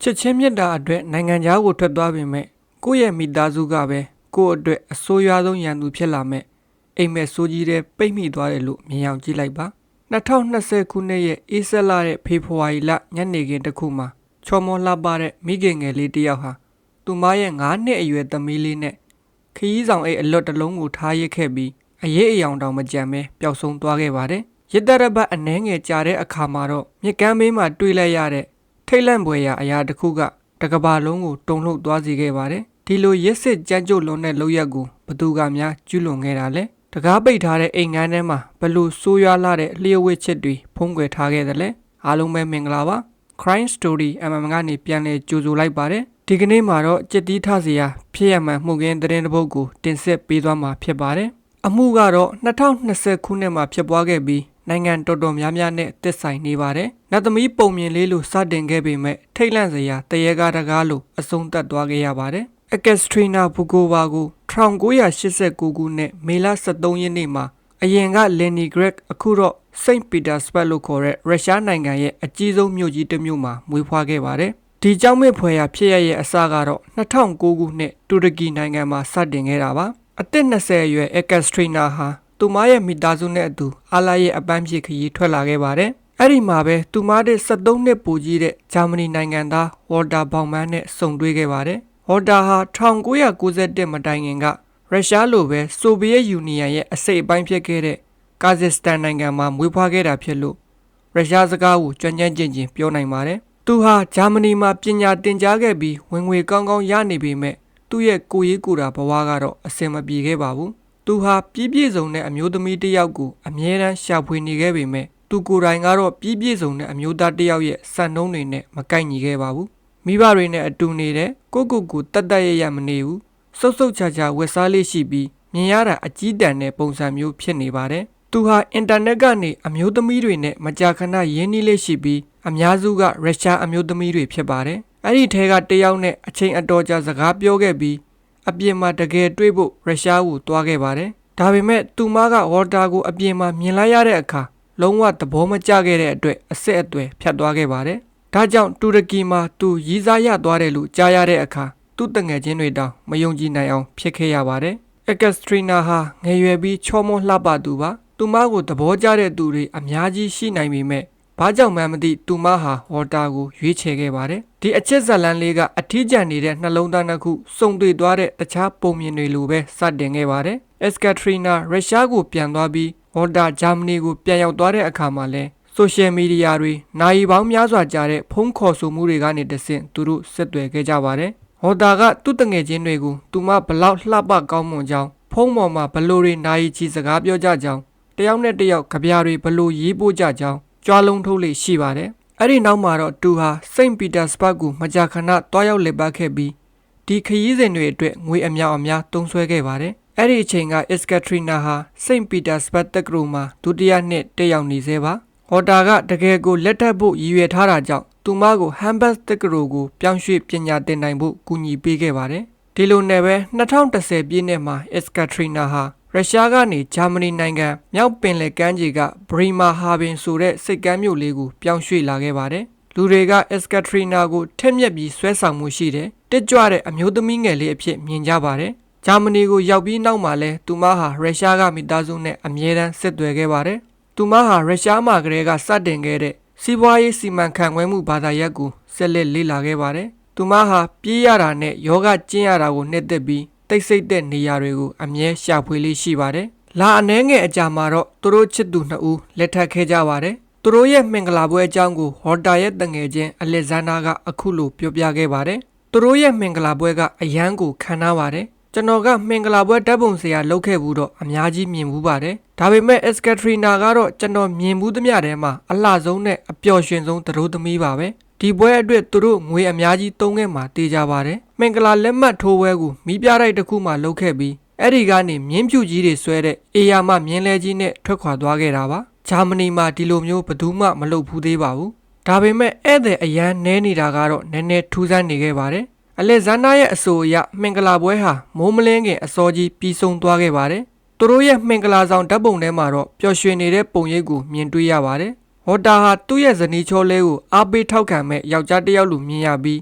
ချက်ချင်းမြတ်တာအတွက်နိုင်ငံခြားကိုထွက်သွားပေမဲ့ကိုယ့်ရဲ့မိသားစုကပဲကိုယ့်အတွက်အဆိုးရွားဆုံးရန်သူဖြစ်လာမဲ့အိမ်မက်ဆိုးကြီးတဲ့ပိတ်မိသွားတယ်လို့မြင်အောင်ကြည့်လိုက်ပါ2020ခုနှစ်ရဲ့အေးဆက်လာတဲ့ဖေဖော်ဝါရီလညနေခင်းတစ်ခုမှာချော်မောလှပတဲ့မိခင်ငယ်လေးတစ်ယောက်ဟာသူမရဲ့9နှစ်အရွယ်သမီးလေးနဲ့ခရီးဆောင်အိတ်အလွတ်တစ်လုံးကိုထားရစ်ခဲ့ပြီးအရေးအယောင်တောင်မကြံပဲပျောက်ဆုံးသွားခဲ့ပါတယ်ရစ်တရပတ်အနှဲငယ်ကြာတဲ့အခါမှာတော့မြကမ်းဘေးမှာတွေ့လိုက်ရတဲ့ထိတ်လန့်ဖွယ်ရာအရာတစ်ခုကတကဘာလုံးကိုတုန်လှုပ်သွားစေခဲ့ပါတယ်ဒီလိုရစ်စစ်ကြမ်းကြုတ်လွန်တဲ့လုပ်ရက်ကိုဘသူကများကျူးလွန်ခဲ့တာလဲတကားပိတ်ထားတဲ့အိမ်ငန်းထဲမှာဘလို့ဆိုးရွားလာတဲ့လျှို့ဝှက်ချက်တွေဖုံးကွယ်ထားခဲ့တယ်လဲအားလုံးပဲမင်္ဂလာပါ Crime Story MM ကနေပြန်လည်ကြိုဆိုလိုက်ပါတယ်ဒီကနေ့မှာတော့ကြက်တီးထစရာဖြစ်ရမှန်မှုခင်းသတင်းတစ်ပုဒ်ကိုတင်ဆက်ပေးသွားမှာဖြစ်ပါတယ်အမှုကတော့2020ခုနှစ်မှာဖြစ်ပွားခဲ့ပြီးနိုင်ငံတော်တော်များများနဲ့သက်ဆိုင်နေပါတယ်။နတ်သမီးပုံမြင်လေးလိုစတင်ခဲ့ပေမဲ့ထိတ်လန့်စရာတရေကားတကားလိုအဆုံးသတ်သွားခဲ့ရပါတယ်။ Ekaterina Bugova ကို1989ခုနှစ်မေလ23ရက်နေ့မှာအရင်က Leningrad အခုတော့ Saint Petersburg လို့ခေါ်တဲ့ရုရှားနိုင်ငံရဲ့အကြီးဆုံးမြို့ကြီးတစ်မြို့မှာမွေးဖွားခဲ့ပါတယ်။ဒီကြောင့်မဲ့ဖွယ်ရာဖြစ်ရရဲ့အစကတော့2009ခုနှစ်တူရကီနိုင်ငံမှာစတင်ခဲ့တာပါ။အသက်20အရွယ် Ekaterina ဟာသူမရဲ့မိသားစုနဲ့အတူအားလာရဲ့အပန်းဖြေခရီးထွက်လာခဲ့ပါတယ်။အဲ့ဒီမှာပဲသူမတဲ့73နှစ်ပိုကြီးတဲ့ဂျာမနီနိုင်ငံသားဝေါ်တာဘောင်မန်းနဲ့ဆုံတွေ့ခဲ့ပါတယ်။ဝေါ်တာဟာ1991မတိုင်ခင်ကရုရှားလိုပဲဆိုဗီယက်ယူနီယံရဲ့အစိတ်အပိုင်းဖြစ်ခဲ့တဲ့ကာဇက်စတန်နိုင်ငံမှာမွေးဖွားခဲ့တာဖြစ်လို့ရုရှားစကားကိုကျွမ်းကျင်ကျင်ပြောနိုင်ပါတယ်။သူဟာဂျာမနီမှာပညာသင်ကြားခဲ့ပြီးဝင်ငွေကောင်းကောင်းရနေပေမဲ့သူ့ရဲ့ကိုယ်ရေးကိုယ်တာဘဝကတော့အဆင်မပြေခဲ့ပါဘူး။သူဟာပြည့်ပြည့်စုံတဲ့အမျိုးသမီးတစ်ယောက်ကိုအမြဲတမ်းရှာဖွေနေခဲ့ပေမဲ့သူကိုယ်တိုင်ကတော့ပြည့်ပြည့်စုံတဲ့အမျိုးသားတစ်ယောက်ရဲ့စံနှုန်းတွေနဲ့မကိုက်ညီခဲ့ပါဘူးမိဘတွေနဲ့အတူနေတဲ့ကိုတတ်တတ်ရမနေဘူးစုပ်စုပ်ချာချာဝက်စားလေးရှိပြီးမြင်ရတာအကြီးတန်းတဲ့ပုံစံမျိုးဖြစ်နေပါတယ်သူဟာအင်တာနက်ကနေအမျိုးသမီးတွေနဲ့မကြာခဏရင်းနှီးလေးရှိပြီးအများစုကရုရှားအမျိုးသမီးတွေဖြစ်ပါတယ်အဲ့ဒီထဲကတယောက်နဲ့အချိန်အတော်ကြာစကားပြောခဲ့ပြီးအပြင်မှာတကယ်တွေ့ဖို့ရုရှားကိုသွားခဲ့ပါတယ်ဒါပေမဲ့သူမကဝေါ်တာကိုအပြင်မှာမြင်လိုက်ရတဲ့အခါလုံးဝသဘောမကျခဲ့တဲ့အတွက်အဆက်အသွယ်ဖြတ်သွားခဲ့ပါတယ်။ဒါကြောင့်တူရကီမှာသူရည်စားရသွားတယ်လို့ကြားရတဲ့အခါသူ့တငယ်ချင်းတွေတောင်မယုံကြည်နိုင်အောင်ဖြစ်ခဲ့ရပါတယ်။ Ekaterina ဟာငယ်ရွယ်ပြီးချောမောလှပသူပါ။သူမကိုသဘောကျတဲ့သူတွေအများကြီးရှိနိုင်ပေမဲ့ဘာကြောင့်မှမသိသူမဟာဝေါ်တာကိုရွေးချယ်ခဲ့ပါတယ်။ဒီအချက်ဇာတ်လမ်းလေးကအထီးကျန်နေတဲ့နှလုံးသားတစ်ခုစုံတွေ့သွားတဲ့တခြားပုံမြင်တွေလိုပဲစတင်ခဲ့ပါတယ်။ Ekaterina ရုရှားကိုပြန်သွားပြီးဝေါ်တာဂျာမနီကိုပြန်ရောက်သွားတဲ့အခါမှာလဲဆိုရှယ်မီဒီယာတွေနိုင်ပေါင်းများစွာကြာတဲ့ဖုန်းခေါ်ဆိုမှုတွေကနေတဆင့်သူတို့ဆက်သွယ်ခဲ့ကြပါတယ်။ဝေါ်တာကသူ့တငယ်ချင်းတွေကိုသူမဘလောက်လှပကောင်းမွန်ကြောင်းဖုန်းပေါ်မှာဘလို့တွေနိုင်ချီစကားပြောကြကြောင်းတယောက်နဲ့တယောက်ကြပြားတွေဘလို့ရေးပို့ကြကြောင်းကြွားလုံးထုတ်လေရှိပါတယ်။အဲ့ဒီနောက်မှာတော့သူဟာစိန့်ပီတာစဘတ်ကိုမကြာခဏတွားရောက်လည်ပတ်ခဲ့ပြီးဒီခရီးစဉ်တွေအတွက်ငွေအများအများသုံးစွဲခဲ့ပါတယ်။အဲ့ဒီအချိန်က Ekaterina ဟာစိန့်ပီတာစဘတ်တက္ကသိုလ်မှာဒုတိယနှစ်တက်ရောက်နေသေးပါ။ဝေါ်တာကတကယ်ကိုလက်ထပ်ဖို့ရည်ရွယ်ထားတာကြောင့်သူမကိုဟမ်ဘတ်တက္ကသိုလ်ကိုပြောင်းရွှေ့ပညာသင်နိုင်ဖို့ကူညီပေးခဲ့ပါတယ်။ဒီလိုနဲ့ပဲ2010ပြည့်နှစ်မှာ Ekaterina ဟာရုရှားကနေဂျာမနီနိုင်ငံမြောက်ပင်လယ်ကမ်းခြေကဘရီမာဟာဘင်ဆိုတဲ့စိတ်ကမ်းမြို့လေးကိုပြောင်းရွှေ့လာခဲ့ပါတယ်။လူတွေက Ekaterina ကိုထက်မြက်ပြီးဆွဲဆောင်မှုရှိတယ်။တက်ကြွတဲ့အမျိုးသမီးငယ်လေးအဖြစ်မြင်ကြပါတယ်။ဂျာမနီကိုရောက်ပြီးနောက်မှာလဲသူမဟာရုရှားကမိသားစုနဲ့အမြဲတမ်းဆက်သွယ်ခဲ့ပါတယ်။သူမဟာရုရှားမှာကလေးကစတင်ခဲ့တဲ့စီးပွားရေးစီမံခန့်ခွဲမှုဘာသာရပ်ကိုဆက်လက်လေ့လာခဲ့ပါတယ်။သူမဟာပြေးရတာနဲ့ယောဂကျင့်ရတာကိုနှစ်သက်ပြီးတိတ်ဆိတ်တဲ့နေရာတွေကိုအမြဲရှာဖွေလေးရှိပါတယ်။လာအနှဲငယ်အကြာမှာတော့သူတို့ချစ်သူနှစ်ဦးလက်ထပ်ခဲ့ကြပါတယ်။သူတို့ရဲ့မင်္ဂလာပွဲအကြောင်းကိုဝေါ်တာရဲ့တငယ်ချင်းအလက်ဇန္ဒာကအခုလိုပြောပြခဲ့ပါတယ်။သူတို့ရဲ့မင်္ဂလာပွဲကအရန်ကိုခံနာပါတယ်။ကျွန်တော်ကမင်္ဂလာပွဲဓာတ်ပုံဆရာလုပ်ခဲ့ဘူးတော့အများကြီးမြင်ဘူးပါတယ်။ဒါပေမဲ့ Ekaterina ကတော့ကျွန်တော်မြင်ဘူးသမျှထဲမှာအလှဆုံးနဲ့အပျော်ရွှင်ဆုံးသတို့သမီးပါပဲ။ဒီပွဲအတွက်သူတို့ငွေအများကြီးသုံးခဲ့မှာတေးကြပါတယ်။မင်္ဂလာလက်မှတ်ထိုးပွဲကိုမိပြတိုက်တစ်ခုမှလုပ်ခဲ့ပြီးအဲ့ဒီကနေမြင်းဖြူကြီးတွေဆွဲတဲ့အေယာမမြင်းလဲကြီးနဲ့ထွက်ခွာသွားခဲ့တာပါ။ဂျာမနီမှာဒီလိုမျိုးဘယ်သူမှမလုပ်ဘူးသေးပါဘူး။ဒါပေမဲ့ဧည့်သည်အရန်နဲနေတာကတော့နည်းနည်းထူးဆန်းနေခဲ့ပါတယ်။အလက်ဇန္ဒာရဲ့အဆိုအရမင်္ဂလာပွဲဟာမိုးမလင်းခင်အစောကြီးပြီးဆုံးသွားခဲ့ပါတယ်။သူတို့ရဲ့မင်္ဂလာဆောင်ဓာတ်ပုံထဲမှာတော့ပျော်ရွှင်နေတဲ့ပုံရိပ်ကိုမြင်တွေ့ရပါတယ်။ဝေါ်တာဟာသူ့ရဲ့ဇနီးချောလဲကိုအားပေးထောက်ခံမဲ့ယောက်ျားတစ်ယောက်လိုမြင်ရပြီး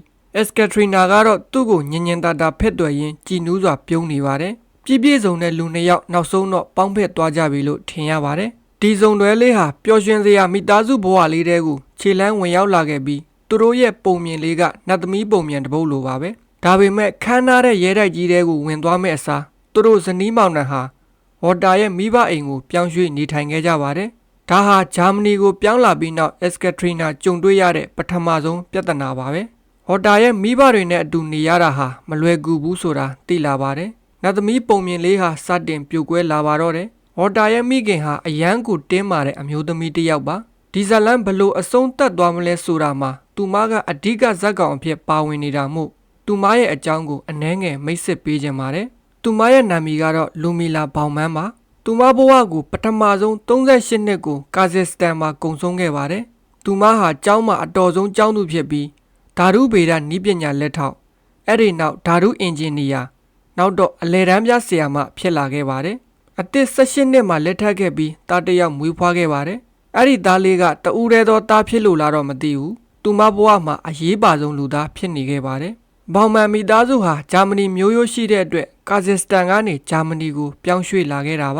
Katrina ကတော့သူ့ကိုညင်ညင်တာတာဖက်သွယ်ရင်းကြည်နူးစွာပြုံးနေပါတယ်ပြည့်ပြည့်စုံတဲ့လူနှစ်ယောက်နောက်ဆုံးတော့ပေါင်းဖက်သွားကြပြီလို့ထင်ရပါတယ်ဒီစုံတွဲလေးဟာပျော်ရွှင်စရာမိသားစုဘဝလေးတဲကိုခြေလန်းဝင်ရောက်လာခဲ့ပြီးသူတို့ရဲ့ပုံမြင်လေးကနတ်သမီးပုံမြင်တစ်ပုဒ်လိုပါပဲဒါပေမဲ့ခမ်းနားတဲ့ရဲတိုက်ကြီးတဲကိုဝင်သွားမဲ့အစားသူတို့ဇနီးမောင်နှံဟာဝေါ်တာရဲ့မိဘအိမ်ကိုပြောင်းရွှေ့နေထိုင်ခဲ့ကြပါတယ်ဒါဟာဂျာမနီကိုပြောင်းလာပြီးနောက် Katrina ကြုံတွေ့ရတဲ့ပထမဆုံးပြဿနာပါပဲဝေါ်တာရဲ့မိဘတွေနဲ့အတူနေရတာဟာမလွယ်ကူဘူးဆိုတာသိလာပါတယ်နတ်သမီးပုံမြင်လေးဟာစတင်ပြိုကွဲလာပါတော့တယ်ဝေါ်တာရဲ့မိခင်ဟာအယမ်းကိုတင်းမာတဲ့အမျိုးသမီးတစ်ယောက်ပါဒီဇလန်ဘလို့အဆုံးသတ်သွားမလဲဆိုတာမှာသူမကအဓိကဇက်ကောင်အဖြစ်ပါဝင်နေတာမို့သူမရဲ့အကြောင်းကိုအနှဲငယ်မိတ်ဆက်ပေးခြင်းပါတယ်သူမရဲ့နာမည်ကတော့လူမီလာဘောင်မန်းပါသူမဘဝကိုပထမဆုံး38နှစ်ကိုကာဇက်စတန်မှာကုန်ဆုံးခဲ့ပါတယ်သူမဟာကျောင်းမှာအတော်ဆုံးကျောင်းသူဖြစ်ပြီးဓာတုဗေဒနည်းပညာလက်ထောက်အဲ့ဒီနောက်ဓာတုအင်ဂျင်နီယာနောက်တော့အလဲတန်းပြဆရာမဖြစ်လာခဲ့ပါတယ်အသက်18နှစ်မှာလက်ထပ်ခဲ့ပြီးသားတစ်ယောက်မွေးဖွားခဲ့ပါတယ်အဲ့ဒီသားလေးကတူးရဲသောသားဖြစ်လို့လားတော့မသိဘူးသူမဘဝမှာအရေးပါဆုံးလူသားဖြစ်နေခဲ့ပါတယ်ဘောင်မန်မိသားစုဟာဂျာမနီမျိုးရိုးရှိတဲ့အတွက်ကာဇက်စတန်ကနေဂျာမနီကိုပြောင်းရွှေ့လာခဲ့တာပ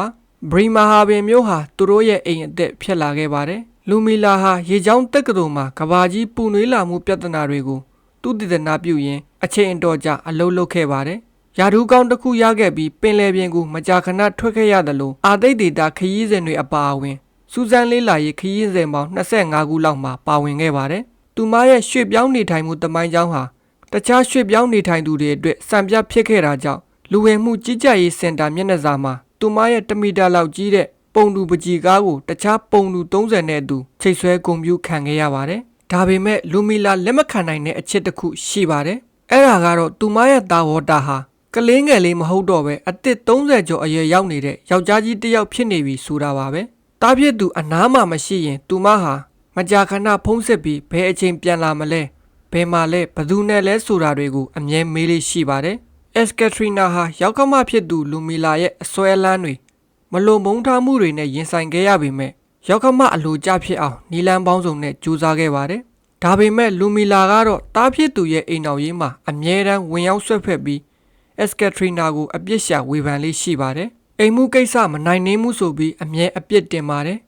ါဘရီမာဟာပင်မျိုးဟာသူတို့ရဲ့အိမ်အသက်ဖြစ်လာခဲ့ပါတယ်လူမီလာဟာရေချောင်းတက္ကသိုလ်မှာကဘာကြီးပူနွေးလာမှုပြဿနာတွေကိုသူတည်တနာပြုရင်းအချိန်အတော်ကြာအလုပ်လုပ်ခဲ့ပါတယ်ရာထူးကောင်းတစ်ခုရခဲ့ပြီးပင်လယ်ပြင်ကိုမကြာခဏထွက်ခဲ့ရတယ်လို့အာသိတ်ဒေတာခရီးစဉ်တွေအပါအဝင်စူဇန်လေးလာရေးခရီးစဉ်ပေါင်း25ခုလောက်မှာပါဝင်ခဲ့ပါတယ်သူမရဲ့ရွှေ့ပြောင်းနေထိုင်မှုတမိုင်းကြောင်းဟာတခြားရွှေ့ပြောင်းနေထိုင်သူတွေအတွက်စံပြဖြစ်ခဲ့တာကြောင့်လူဝင်မှုကြီးကြပ်ရေးစင်တာမျက်နှာစာမှာသူမရဲ့1မီတာလောက်ကြီးတဲ့ပုံတူပကြီးကားကိုတခြားပုံတူ30နဲ့အတူချိတ်ဆွဲဂုဏ်ပြုခံခဲ့ရပါတယ်ဒါပေမဲ့လူမီလာလက်မခံနိုင်တဲ့အချက်တစ်ခုရှိပါတယ်အဲ့ဒါကတော့သူမရဲ့သားဝေါ်တာဟာကလေးငယ်လေးမဟုတ်တော့ပဲအသက်30ကျော်အရွယ်ရောက်နေတဲ့ယောက်ျားကြီးတစ်ယောက်ဖြစ်နေပြီဆိုတာပါပဲတားဖြစ်သူအနားမှာမရှိရင်သူမဟာမကြာခဏဖုံးစစ်ပြီးဘယ်အချိန်ပြန်လာမလဲဘယ်မှာလဲဘယ်သူနဲ့လဲဆိုတာတွေကိုအမြဲမေးလေးရှိပါတယ်Katrina ဟာယောက်ကမဖြစ်သူလူမီလာရဲ့အစွဲလန်းတွေမလုံမုန်းထားမှုတွေနဲ့ရင်ဆိုင်ခဲ့ရပေမဲ့ယောက်ကမအလိုကျဖြစ်အောင်နီလန်းပေါင်းစုံနဲ့ကြိုးစားခဲ့ပါတယ်ဒါပေမဲ့လူမီလာကတော့တားဖြစ်သူရဲ့အိမ်တော်ရေးမှာအမြဲတမ်းဝင်ရောက်ဆွဲဖက်ပြီးKatrina ကိုအပြစ်ရှာဝေဖန်လေးရှိပါတယ်အိမ်မှုကိစ္စမနိုင်နှင်းမှုဆိုပြီးအမြဲအပြစ်တင်ပါတယ်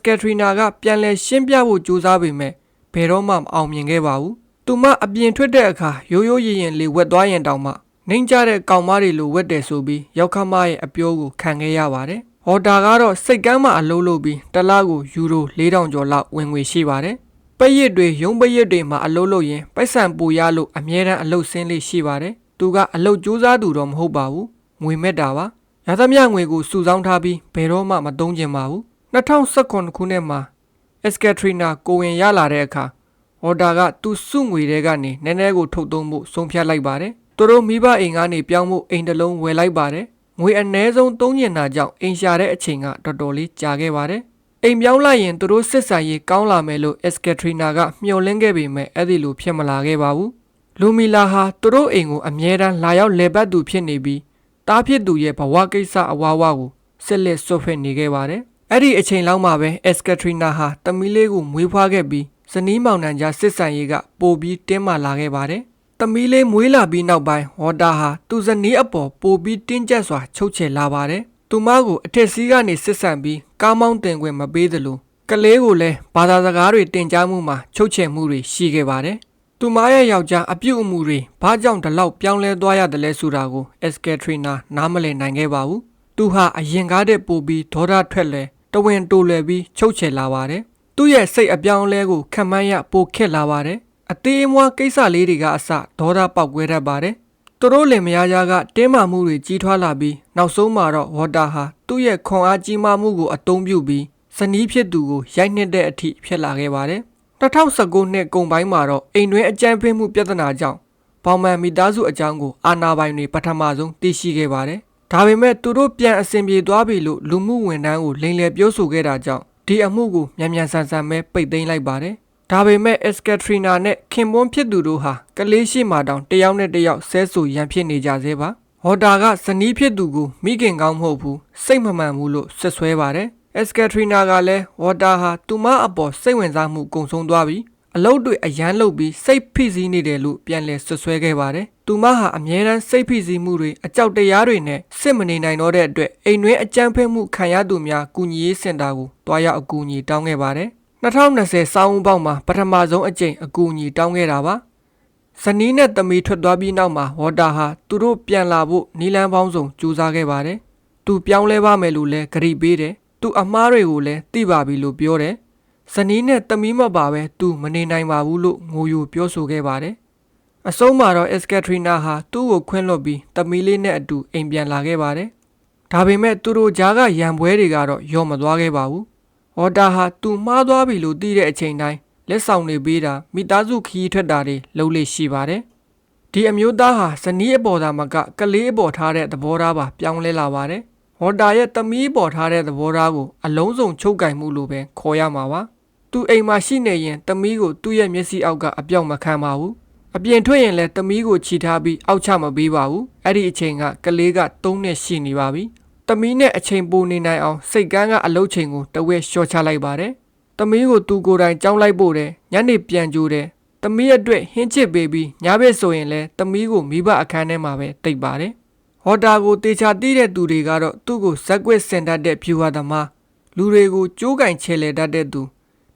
Katrina ကပြန်လဲရှင်းပြဖို့ကြိုးစားပေမဲ့ဘယ်တော့မှမအောင်မြင်ခဲ့ပါဘူးသူမအပြင်ထွက်တဲ့အခါရိုးရိုးရင်ရင်လေးဝက်သွားရင်တောင်မှနှိမ့်ကြတဲ့ကောင်မတွေလိုဝက်တယ်ဆိုပြီးရောက်ခမရဲ့အပြောကိုခံခဲ့ရပါတယ်ဟော်တာကတော့စိတ်ကမ်းမှအလုပ်လုပ်ပြီးတစ်လကိုယူရို4000ကျော်လောက်ဝင်ငွေရှိပါတယ်ပရစ်တွေရုံးပရစ်တွေမှာအလုပ်လုပ်ရင်ပိုက်ဆံပူရလို့အမြဲတမ်းအလုပ်ဆင်းလေးရှိပါတယ်သူကအလုပ်ကြိုးစားသူတော့မဟုတ်ပါဘူးငွေမဲ့တာပါရသမျှငွေကိုစုဆောင်းထားပြီးဘယ်တော့မှမသုံးကျင်ပါဘူး2019ခုနှစ်မှာKatrina ကိုဝင်ရလာတဲ့အခါဟော်တာကသူ့စုငွေတွေကနေနည်းနည်းကိုထုတ်သုံးဖို့ဆုံးဖြတ်လိုက်ပါတယ်သူတို့မိဘအိမ်ကနေပြောင်းဖို့အိမ်တစ်လုံးဝယ်လိုက်ပါတယ်ငွေအနည်းဆုံးသုံးညင်တာကြောင့်အိမ်ရှာတဲ့အချိန်ကတော်တော်လေးကြာခဲ့ပါတယ်အိမ်ပြောင်းလိုက်ရင်သူတို့စစ်ဆိုင်ရေးကောင်းလာမယ်လို့Katrina ကမျှော်လင့်ခဲ့ပေမဲ့အဲ့ဒီလိုဖြစ်မလာခဲ့ပါဘူးလူမီလာဟာသူတို့အိမ်ကိုအမြဲတမ်းလာရောက်လဲပတ်သူဖြစ်နေပြီးတားဖြစ်သူရဲ့ဘဝကိစ္စအဝါဝါကိုဆက်လက်ဆွတ်ဖက်နေခဲ့ပါတယ်အဲ့ဒီအချိန်လောက်မှာပဲ Katrina ဟာတမီးလေးကိုမွေးဖွားခဲ့ပြီးဇနီးမောင်နှံကြားစစ်ဆိုင်ရေးကပိုပြီးတင်းမာလာခဲ့ပါတယ်သမီးလေးမွေးလာပြီးနောက်ပိုင်းဝေါ်တာဟာသူ့ဇနီးအပေါ်ပိုပြီးတင်းကျပ်စွာချုပ်ချယ်လာပါတယ်သူမကိုအထက်စီးကနေစစ်ဆန်ပြီးကားမောင်းတင်ခွင့်မပေးသလိုကလေးကိုလည်းဘာသာစကားတွေတင်ကြားမှုမှာချုပ်ချယ်မှုတွေရှိခဲ့ပါတယ်သူမရဲ့ယောက်ျားအပြုတ်အမူတွေဘာကြောင့်ဒီလောက်ပြောင်းလဲသွားရတယ်လဲဆိုတာကိုKatrina နားမလည်နိုင်ခဲ့ပါဘူးသူဟာအရင်ကားတဲ့ပိုပြီးဒေါသထွက်လဲတဝင်းတိုလွယ်ပြီးချုပ်ချယ်လာပါတယ်သူ့ရဲ့စိတ်အပြောင်းလဲကိုခံမှန်းရပိုခက်လာပါတယ်အသေးအမွှားကိစ္စလေးတွေကအစဒေါသပေါက်ကွဲတတ်ပါတယ်သူတို့လင်မယားကြားကတင်းမာမှုတွေကြီးထွားလာပြီးနောက်ဆုံးမှာတော့ဝေါ်တာဟာသူ့ရဲ့ခွန်အားကြီးမားမှုကိုအသုံးပြုပြီးဇနီးဖြစ်သူကိုရိုက်နှက်တဲ့အထိဖြစ်လာခဲ့ပါတယ်2019နှစ်ကုန်ပိုင်းမှာတော့အိမ်တွင်းအကြမ်းဖက်မှုပြဿနာကြောင့်ဘောင်မန်မိသားစုအကြောင်းကိုအာဏာပိုင်တွေပထမဆုံးသိရှိခဲ့ပါတယ်ဒါပေမဲ့သူတို့ပြန်အဆင်ပြေသွားပြီလို့လူမှုဝန်ထမ်းကိုလိမ်လည်ပြောဆိုခဲ့တာကြောင့်ဒီအမှုကိုမြန်မြန်ဆန်ဆန်ပဲပိတ်သိမ်းလိုက်ပါတယ်ဒါပေမဲ့Katrina နဲ့ခင်ပွန်းဖြစ်သူတို့ဟာကလေးရှိမှတောင်တယောက်နဲ့တယောက်ဆဲဆူရန်ဖြစ်နေကြသေးပါဟော်တာကဇနီးဖြစ်သူကိုမိခင်ကောင်းမဟုတ်ဘူးစိတ်မမှန်ဘူးလို့ဆွဆွဲပါတယ်Katrina ကလည်းဝေါ်တာဟာသူမအပေါ်စိတ်ဝင်စားမှုကုန်ဆုံးသွားပြီအ လုတ်တွေအရန်လုပ်ပြီးစိတ်ဖိစီးနေတယ်လို့ပြန်လည်ဆွဆွဲခဲ့ပါတယ်။သူမဟာအမြဲတမ်းစိတ်ဖိစီးမှုတွေအကြောက်တရားတွေနဲ့စစ်မနေနိုင်တော့တဲ့အတွက်အိမ်တွင်းအကြမ်းဖက်မှုခံရသူများကူညီရေးစင်တာကိုတွားရောက်အကူအညီတောင်းခဲ့ပါတယ်။2020စောင်းဦးပေါက်မှာပထမဆုံးအကြိမ်အကူအညီတောင်းခဲ့တာပါ။ဇနီးနဲ့သမီးထွက်သွားပြီးနောက်မှာဝါတာဟာသူတို့ပြန်လာဖို့နီလန်းပေါင်းစုံကြိုးစားခဲ့ပါတယ်။သူပြောင်းလဲပါမယ်လို့လည်းကတိပေးတယ်။သူအမားတွေကိုလည်းသိပါပြီလို့ပြောတယ်။ဇနီးနဲ့သမီးမပါပဲသူမနေနိုင်ပါဘူးလို့ငိုယိုပြောဆိုခဲ့ပါတယ်။အဆုံးမှာတော့ Katrina ဟာသူ့ကိုခွင့်လွှတ်ပြီးသမီးလေးနဲ့အတူအိမ်ပြန်လာခဲ့ပါတယ်။ဒါပေမဲ့သူတို့ကြားကရံပွဲတွေကတော့ရောမသွားခဲ့ပါဘူး။ဝါတာဟာသူမှားသွားပြီလို့သိတဲ့အချိန်တိုင်းလက်ဆောင်တွေပေးတာမိသားစုခရီးထွက်တာတွေလုပ်လေ့ရှိပါတယ်။ဒီအမျိုးသားဟာဇနီးအပေါ်သာမကကလေးအပေါ်ထားတဲ့သဘောထားပါပြောင်းလဲလာပါတယ်။ဝါတာရဲ့သမီးပေါ်ထားတဲ့သဘောထားကိုအလုံးစုံချုပ်ကင်မှုလို့ပဲခေါ်ရမှာပါ။သူအိမ်မှာရှိနေရင်သမီးကိုသူ့ရဲ့မျက်စိအောက်ကအပြောက်မခံပါဘူး။အပြင်ထွက်ရင်လည်းသမီးကိုခြိထားပြီးအောက်ချမပေးပါဘူး။အဲ့ဒီအချိန်ကကလေးက3နှစ်ရှိနေပါပြီ။သမီးနဲ့အချိန်ပိုနေနိုင်အောင်စိတ်ကန်းကအလုပ်ချိန်ကိုတဝက်လျှော့ချလိုက်ပါတယ်။သမီးကိုသူကိုယ်တိုင်ကြောင်းလိုက်ဖို့တယ်ညနေပြန်ကြိုးတယ်။သမီးအတွက်ဟင်းချစ်ပေးပြီးညဘက်ဆိုရင်လည်းသမီးကိုမိဘအခန်းထဲမှာပဲတိတ်ပါတယ်။ဟော်တာကိုတေချာတီးတဲ့သူတွေကတော့သူ့ကိုဇက်ကွက်စင်တတ်တဲ့ဖြူဟာသမားလူတွေကိုကြိုးကင်ချဲလဲတတ်တဲ့သူ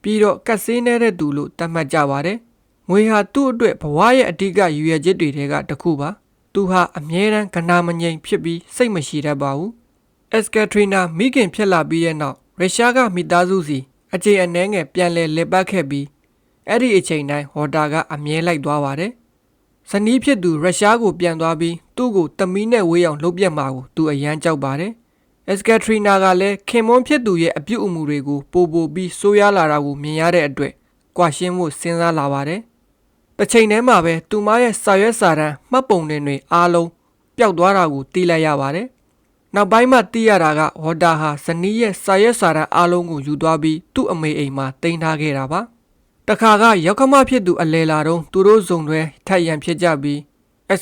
ပြီးတော့ကတ်ဆေးနေတဲ့သူလို့သတ်မှတ်ကြပါတယ်။ငွေဟာသူ့အတွက်ဘဝရဲ့အဓိကရည်ရွယ်ချက်တွေကတစ်ခုပါ။သူဟာအမြဲတမ်းကနာမငြိမ်ဖြစ်ပြီးစိတ်မရှိတတ်ပါဘူး။ Katrina မိခင်ဖြစ်လာပြီးတဲ့နောက်ရုရှားကမိသားစုစီအကြေအနှဲငယ်ပြန်လဲလက်ပတ်ခဲ့ပြီးအဲ့ဒီအချိန်တိုင်းဟော်တာကအမြဲလိုက်သွားပါတယ်။ဇနီးဖြစ်သူရုရှားကိုပြန်သွားပြီးသူ့ကိုသမီးနဲ့ဝေးအောင်လှုပ်ပြက်မှာကိုသူအရန်ကြောက်ပါတယ်။ Katrina ကလည်းခင်မွန်းဖြစ်သူရဲ့အပြုအမူတွေကိုပိုပြီးဆိုးရွားလာတာကိုမြင်ရတဲ့အတွက်ကွာရှင်းဖို့စဉ်းစားလာပါတယ်။တစ်ချိန်တည်းမှာပဲသူမရဲ့စာရွက်စာတမ်းမှတ်ပုံတင်တွေအားလုံးပျောက်သွားတာကိုသိလိုက်ရပါတယ်။နောက်ပိုင်းမှာသိရတာကဝါတာဟာဇနီးရဲ့စာရွက်စာတမ်းအားလုံးကိုယူသွားပြီးသူ့အမေအိမ်မှာတင်ထားခဲ့တာပါ။တခါကရောက်ခမဖြစ်သူအလဲလာတော့သူတို့ဇုံတွဲထက်ရန်ဖြစ်ကြပြီး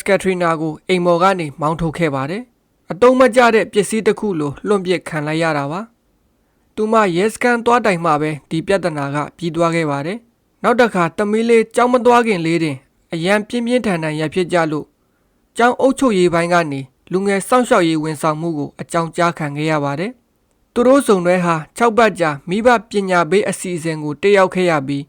Katrina ကိုအိမ်ပေါ်ကနေမောင်းထုတ်ခဲ့ပါတယ်။အတုံးမကျတဲ့ပစ္စည်းတစ်ခုလိုလွန့်ပစ်ခံလိုက်ရတာပါ။သူမရဲစခန်းသွားတိုင်မှပဲဒီပြဿနာကပြီးသွားခဲ့ပါတယ်။နောက်တစ်ခါသမီးလေးကြောင်းမသွားခင်လေးတင်အရန်ပြင်းပြင်းထန်ထန်ရဖြစ်ကြလို့ကျောင်းအုပ်ချုပ်ရေးပိုင်းကနေလူငယ်စောင့်ရှောက်ရေးဝန်ဆောင်မှုကိုအကြောင်းကြားခံခဲ့ရပါတယ်။သူတို့စုံတွဲဟာ6ပတ်ကြာမိဘပညာပေးအစီအစဉ်ကိုတက်ရောက်ခဲ့ရပြီး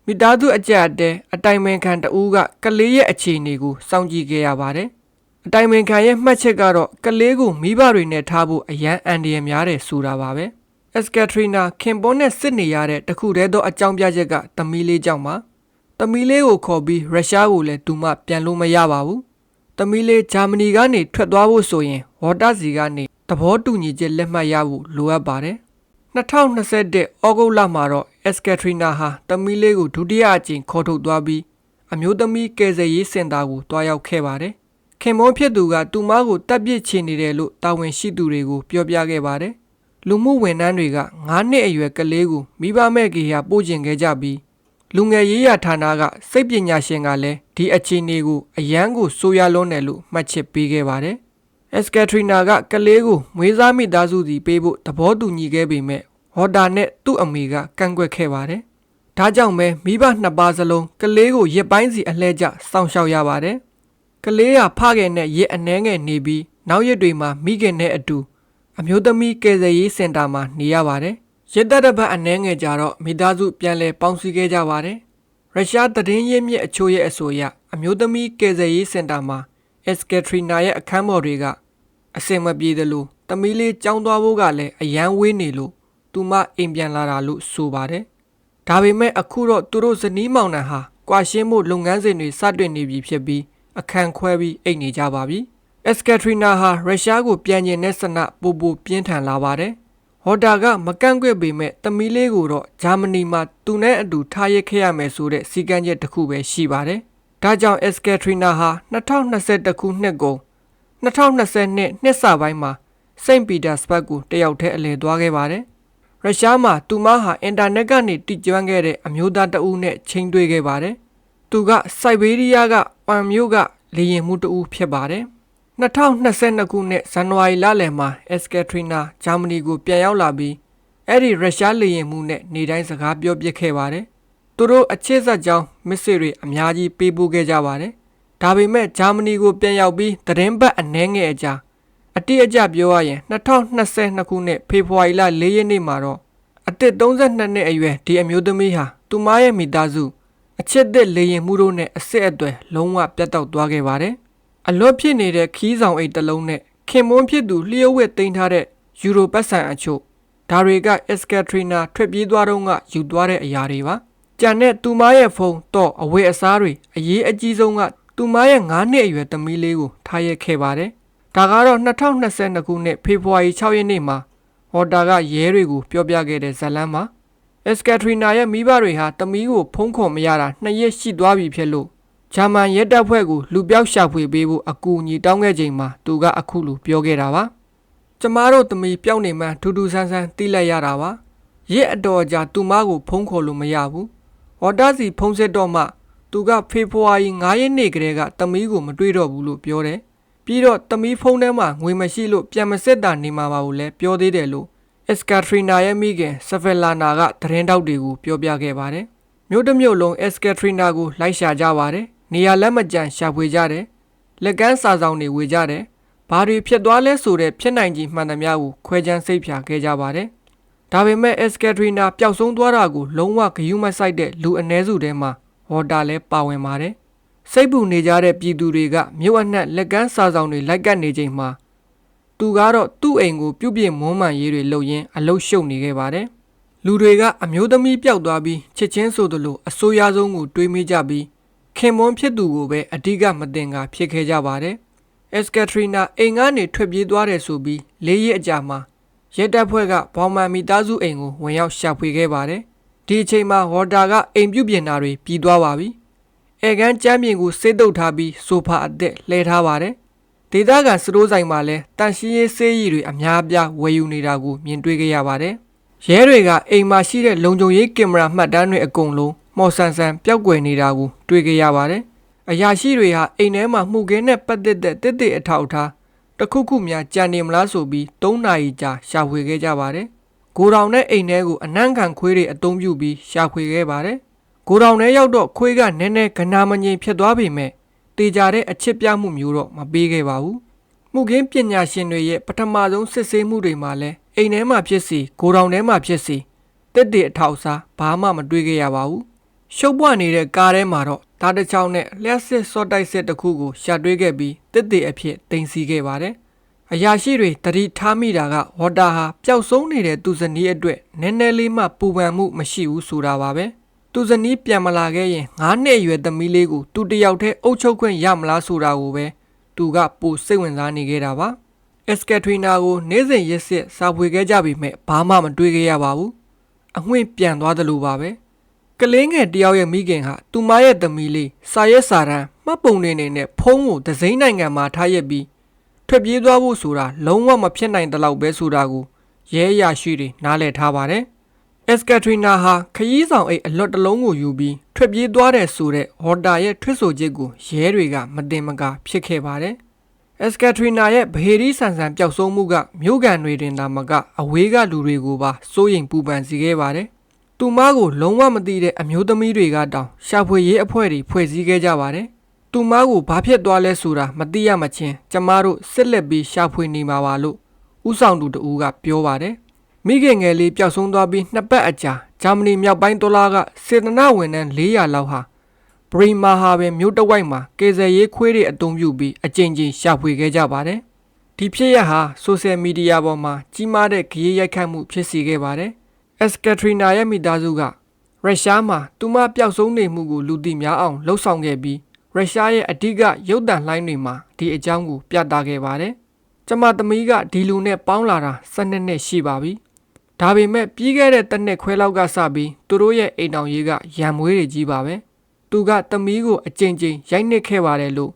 မိသားစုအကြအတဲအတိုင်ပင်ခံတဦးကကလေးရဲ့အခြေအနေကိုစောင့်ကြည့်ခဲ့ရပါတယ်။အတိုင်ပင်ခံရဲ့မှတ်ချက်ကတော့ကလေးကိုမိဘတွေနဲ့ထားဖို့အရန်အန်ဒီရများတယ်ဆိုတာပါပဲ။ Katrina ခင်ပွန်းနဲ့စစ်နေရတဲ့တခုတည်းသောအကြောင်းပြချက်ကသမီးလေးကြောင့်ပါ။သမီးလေးကိုခေါ်ပြီးရုရှားကိုလည်းသူမှပြန်လို့မရပါဘူး။သမီးလေးဂျာမနီကနေထွက်သွားဖို့ဆိုရင်ဝါတာစီကနေသဘောတူညီချက်လက်မှတ်ရဖို့လိုအပ်ပါတယ်။2021ဩဂုတ်လမှာတော့Katrina ဟာသမီးလေးကိုဒုတိယအကြိမ်ခေါ်ထုတ်သွားပြီးအမျိုးသမီးကယ်ဆယ်ရေးစင်တာကိုတွားရောက်ခဲ့ပါတယ်။ခင်မွန်းဖြစ်သူကသူမကိုတပ်ပစ်ချနေတယ်လို့တာဝန်ရှိသူတွေကိုပြောပြခဲ့ပါတယ်။လူမှုဝန်ထမ်းတွေက9နှစ်အရွယ်ကလေးကိုမိဘမဲ့ကေဟာပို့ကျင်ခဲ့ကြပြီးလူငယ်ရေးရာဌာနကစိတ်ပညာရှင်ကလည်းဒီအခြေအနေကိုအရန်ကိုဆိုးရွားလွန်းတယ်လို့မှတ်ချက်ပေးခဲ့ပါတယ်။ Katrina ကကလေးကိုမွေးစားမိသားစုစီပေးဖို့သဘောတူညီခဲ့ပေမဲ့ဟော်တာနဲ့သူ့အမေကကန့်ကွက်ခဲ့ပါတယ်။ဒါကြောင့်ပဲမိဘနှစ်ပါးစလုံးကလေးကိုရစ်ပိုင်းစီအလှည့်ကျစောင့်ရှောက်ရပါတယ်။ကလေးကဖခင်နဲ့ရစ်အနှဲငယ်နေပြီးနောက်ရက်တွေမှာမိခင်နဲ့အတူအမျိုးသမီးကယ်ဆယ်ရေးစင်တာမှာနေရပါတယ်။ရစ်သက်တစ်ပတ်အနှဲငယ်ကြတော့မိသားစုပြန်လည်ပေါင်းစည်းခဲ့ကြပါတယ်။ရုရှားသတင်းရင်းမြစ်အချို့ရဲ့အဆိုအရအမျိုးသမီးကယ်ဆယ်ရေးစင်တာမှာKatrina ရဲ့အခန်းပေါ်တွေကအစင်မပြေသလိုသမီးလေးကြောင်းသွားဖို့ကလည်းအရန်ဝေးနေလို့သူမအိမ်ပြန်လာတာလို့ဆိုပါတယ်။ဒါပေမဲ့အခုတော့သူတို့ဇနီးမောင်နှံဟာကွာရှင်းမှုလုပ်ငန်းစဉ်တွေစတင်နေပြီဖြစ်ပြီးအခန်းခွဲပြီးအိတ်နေကြပါပြီ။ Katrina ဟာရုရှားကိုပြန်ကျင်တဲ့ဆန္ဒပိုပြင်းထန်လာပါတယ်။ဟော်တာကမကန့်ကွက်ပေမဲ့သမီးလေးကိုတော့ဂျာမနီမှာသူနဲ့အတူထားရခဲ့ရမယ်ဆိုတဲ့စီကံချက်တစ်ခုပဲရှိပါတယ်။ဒါကြောင့်Katrina ဟာ2021ခုနှစ်ကုန်2022နှစ်စပိုင်းမှာစိန့်ပီတာစဘတ်ကိုတယောက်တည်းအလည်သွားခဲ့ပါတယ်။ရုရှားမှာသူမဟာအင်တာနက်ကနေတည်ကျွမ်းခဲ့တဲ့အမျိုးသားတဦးနဲ့ချိန်တွေ့ခဲ့ပါတယ်။သူကစိုက်ဘေးရီးယားကပန်မြို့ကလေယာဉ်မှုတဦးဖြစ်ပါတယ်။2022ခုနှစ်ဇန်နဝါရီလလယ်မှာKatrina ဂျာမနီကိုပြန်ရောက်လာပြီးအဲ့ဒီရုရှားလေယာဉ်မှုနဲ့နေတိုင်းစကားပြောပြခဲ့ပါတယ်။ သူတို့အချစ်ဆက်ကြောင်းမစ်စစ်တွေအများကြီးပေးပို့ခဲ့ကြပါတယ်။ဒါပေမဲ့ဂျာမနီကိုပြန်ရောက်ပြီးသတင်းပတ်အနှဲငယ်အကြာအတိအကျပြောရရင်2022ခုနှစ်ဖေဖော်ဝါရီလ4ရက်နေ့မှာတော့အသက်32နှစ်အရွယ်ဒီအမျိုးသမီးဟာသူမရဲ့မိသားစုအချစ်သက်လေရင်မှုတို့နဲ့အဆက်အသွယ်လုံးဝပြတ်တောက်သွားခဲ့ပါတယ်။အလွတ်ဖြစ်နေတဲ့ခီးဆောင်အိတ်တစ်လုံးနဲ့ခင်မွန်းဖြစ်သူလျှို့ဝှက်သိမ်းထားတဲ့ယူရိုပတ်စံအချို့ဒါတွေက Ekaterina ထွက်ပြေးသွားတော့ကယူသွားတဲ့အရာတွေပါ။ကြံတဲ့သူမရဲ့ဖုန်းတော့အဝယ်အစားတွေအရေးအကြီးဆုံးကသူမရဲ့9နှစ်အရွယ်သမီးလေးကိုထားရခဲ့ပါတယ်။ဒါကတော့2022ခုနှစ်ဖေဖော်ဝါရီ6ရက်နေ့မှာဟော်တာကရဲတွေကိုပြောပြခဲ့တဲ့ဇာတ်လမ်းမှာEkaterina ရဲ့မိဘတွေဟာသမီးကိုဖုန်းခေါ်မရတာ2ရက်ရှိသွားပြီဖြစ်လို့ဂျာမန်ရဲတပ်ဖွဲ့ကိုလူပြောက်ရှာဖွေပေးဖို့အကူအညီတောင်းခဲ့ချိန်မှာသူကအခုလိုပြောခဲ့တာပါ။ကျမတို့သမီးပျောက်နေမှထူးထူးဆန်းဆန်းသိလိုက်ရတာပါ။ရဲအတော်ကြာသူမကိုဖုန်းခေါ်လို့မရဘူး။ဟော်တာစီဖုန်းဆက်တော့မှသူကဖေဖော်ဝါရီ9ရက်နေ့ကတည်းကသမီးကိုမတွေ့တော့ဘူးလို့ပြောတယ်။ပြီးတော့သမီးဖုန်းထဲမှာငွေမရှိလို့ပြန်မဆက်တာနေမှာပါလို့လည်းပြောသေးတယ်လို့Ekaterina ရဲ့မိခင်ဆဖယ်လာနာကသတင်းတောက်တွေကိုပြောပြခဲ့ပါတယ်။မြို့တစ်မြို့လုံး Ekaterina ကိုလိုက်ရှာကြပါတယ်။နေရာလက်မကျန်ရှာဖွေကြတယ်။လက်ကမ်းစာဆောင်တွေဝေကြတယ်။ဘာတွေဖြစ်သွားလဲဆိုတဲ့ဖြစ်နိုင်ကြီးမှန်သမျှကိုခွဲခြမ်းစိတ်ဖြာခဲ့ကြပါတယ်။ဒါပေမဲ့ Ekaterina ပျောက်ဆုံးသွားတာကိုလုံးဝဂရုမစိုက်တဲ့လူအနည်းစုထဲမှာဟော်တာလည်းပါဝင်ပါတယ်။စိတ်ပူနေကြတဲ့ပြည်သူတွေကမြို့အနှံ့လက်ကမ်းစာဆောင်တွေလိုက်ကပ်နေချိန်မှာသူကတော့သူ့အိမ်ကိုပြုတ်ပြင်းမွမ်းမံရေးတွေလုပ်ရင်းအလုရှုပ်နေခဲ့ပါတယ်။လူတွေကအမျိုးသမီးပျောက်သွားပြီးချစ်ချင်းဆိုသလိုအဆိုးရဆုံးကိုတွေးမိကြပြီးခင်မွန်းဖြစ်သူကိုပဲအဓိကမတင်ကဖြစ်ခဲ့ကြပါတယ်။ Ekaterina အိမ်ကနေထွက်ပြေးသွားတယ်ဆိုပြီး4ရက်အကြာမှာရဲတပ်ဖွဲ့ကဘောင်မန်မိသားစုအိမ်ကိုဝင်ရောက်ရှာဖွေခဲ့ပါတယ်။ဒီအချိန်မှာဝါတာကအိမ်ပြုတ်ပြင်တာတွေပြီးသွားပါပြီ။ဧကန်ကျမ်းပြင်ကိုစိတ်တုပ်ထားပြီးဆိုဖာအသက်လှည့်ထားပါတယ်။ဒေသခံစတိုးဆိုင်မှာလည်းတန်ရှင်းရေးဆေးရည်တွေအများအပြားဝယ်ယူနေတာကိုမြင်တွေ့ခဲ့ရပါတယ်။ရဲတွေကအိမ်မှာရှိတဲ့လုံခြုံရေးကင်မရာမှတ်တမ်းတွေအကုန်လုံးမော်ဆန်ဆန်ပျောက်ကွယ်နေတာကိုတွေ့ခဲ့ရပါတယ်။အရာရှိတွေဟာအိမ်ထဲမှာမှုခင်းနဲ့ပတ်သက်တဲ့တစ်အထောက်ထားတစ်ခုခုများကြံနေမလားဆိုပြီး3နာရီကြာရှာဖွေခဲ့ကြပါတယ်။ဂိုဒေါင်နဲ့အိမ်ထဲကိုအနှံ့ခံခွေးတွေအသုံးပြုပြီးရှာဖွေခဲ့ပါတယ်။ဂိုဒေါင်ထဲရောက်တော့ခွေးကနည်းနည်းကနာမငြိမ်ဖြစ်သွားပေမဲ့တေချာတဲ့အချစ်ပြမှုမျိုးတော့မပေးခဲ့ပါဘူး။မှုခင်းပညာရှင်တွေရဲ့ပထမဆုံးစစ်ဆေးမှုတွေမှာလည်းအိမ်ထဲမှာဖြစ်စီဂိုဒေါင်ထဲမှာဖြစ်စီတစ်အထောက်စားဘာမှမတွေ့ခဲ့ရပါဘူး။ရှုပ်ပွားနေတဲ့ကားထဲမှာတော့ဓာတ်တစ်ချောင်းနဲ့လျှက်စစ်စော့တိုက်စစ်တစ်ခုကိုရှာတွေ့ခဲ့ပြီးတစ်အဖြစ်တင်စီခဲ့ပါတယ်။အရာရှိတွေတတိထားမိတာကဝါတာဟာပျောက်ဆုံးနေတဲ့သူဇနီးအတွက်နည်းနည်းလေးမှပူပန်မှုမရှိဘူးဆိုတာပါပဲ။သူဇနီးပြန်မလာခဲ့ရင်9နှစ်အရွယ်သမီးလေးကိုသူတယောက်တည်းအုပ်ချုပ်ခွင့်ရမလားဆိုတာကိုပဲသူကပိုစိတ်ဝင်စားနေခဲ့တာပါ။ Ekaterina ကိုနေ့စဉ်ရက်စစ်စာဖွေခဲ့ကြပေမဲ့ဘာမှမတွေ့ခဲ့ရပါဘူး။အငွေ့ပြန်သွားတယ်လို့ပါပဲ။ကလေးငယ်တယောက်ရဲ့မိခင်ဟာသူမရဲ့သမီးလေးစာရက်စာတမ်းမှတ်ပုံတွေနဲ့ဖုန်းကိုဒဇိမ်းနိုင်ငံမှာထားရပြီးထွက်ပြေးသွားဖို့ဆိုတာလုံးဝမဖြစ်နိုင်တဲ့လောက်ပဲဆိုတာကိုရဲအရာရှိတွေနားလည်ထားပါတယ်။ Ekaterina ဟာခရီးဆောင်အိတ်အလွတ်တလုံးကိုယူပြီးထွက်ပြေးသွားတယ်ဆိုတဲ့ဟော်တာရဲ့ထွက်ဆိုချက်ကိုရဲတွေကမတင်မကဖြစ်ခဲ့ပါတယ်။ Ekaterina ရဲ့ဗဟေရီဆန်ဆန်ပျောက်ဆုံးမှုကမြို့ကန်တွေတင်သာမကအဝေးကလူတွေကိုပါစိုးရိမ်ပူပန်စေခဲ့ပါတယ်။သူမကိုလုံးဝမသိတဲ့အမျိုးသမီးတွေကတောင်ရှာဖွေရေးအဖွဲ့တွေဖွဲ့စည်းခဲ့ကြပါတယ်။သူမကိုဘာဖြစ်သွားလဲဆိုတာမသိရမချင်းကျမတို့စစ်လက်ပြီးရှာဖွေနေမှာပါလို့ဥဆောင်သူတဦးကပြောပါတယ်။မိခင်ငယ်လေးပျောက်ဆုံးသွားပြီး2ပတ်အကြာဂျာမနီမြောက်ပိုင်းဒေါ်လာကစေတနာဝန်ထမ်း400လောက်ဟာဘရီမာဟာပင်မြို့တဝိုက်မှာကေဇယ်ရေးခွေးတွေအုံပြုပြီးအကြိမ်ကြိမ်ရှာဖွေခဲ့ကြပါတယ်။ဒီဖြစ်ရပ်ဟာဆိုရှယ်မီဒီယာပေါ်မှာကြီးမားတဲ့ဂယက်ရိုက်ခတ်မှုဖြစ်စေခဲ့ပါတယ်။ Ekaterina ရဲ့မိသားစုကရုရှားမှာသူမပျောက်ဆုံးနေမှုကိုလူသိများအောင်လှုံ့ဆော်ခဲ့ပြီးရုရှားရဲ့အဓိကရုပ်သံလှိုင်းတွေမှာဒီအကြောင်းကိုပြသခဲ့ပါတယ်။ကျမသမီးကဒီလူနဲ့ပေါင်းလာတာ12နှစ်ရှိပါပြီ။ဒါပေမဲ့ပြီးခဲ့တဲ့တစ်နှစ်ခွဲလောက်ကစပြီးသူတို့ရဲ့အိမ်တော်ရေးကရံမွေးတွေကြီးပါပဲ။သူကသမီးကိုအကြိမ်ကြိမ်ရိုက်နစ်ခဲ့ပါတယ်လို့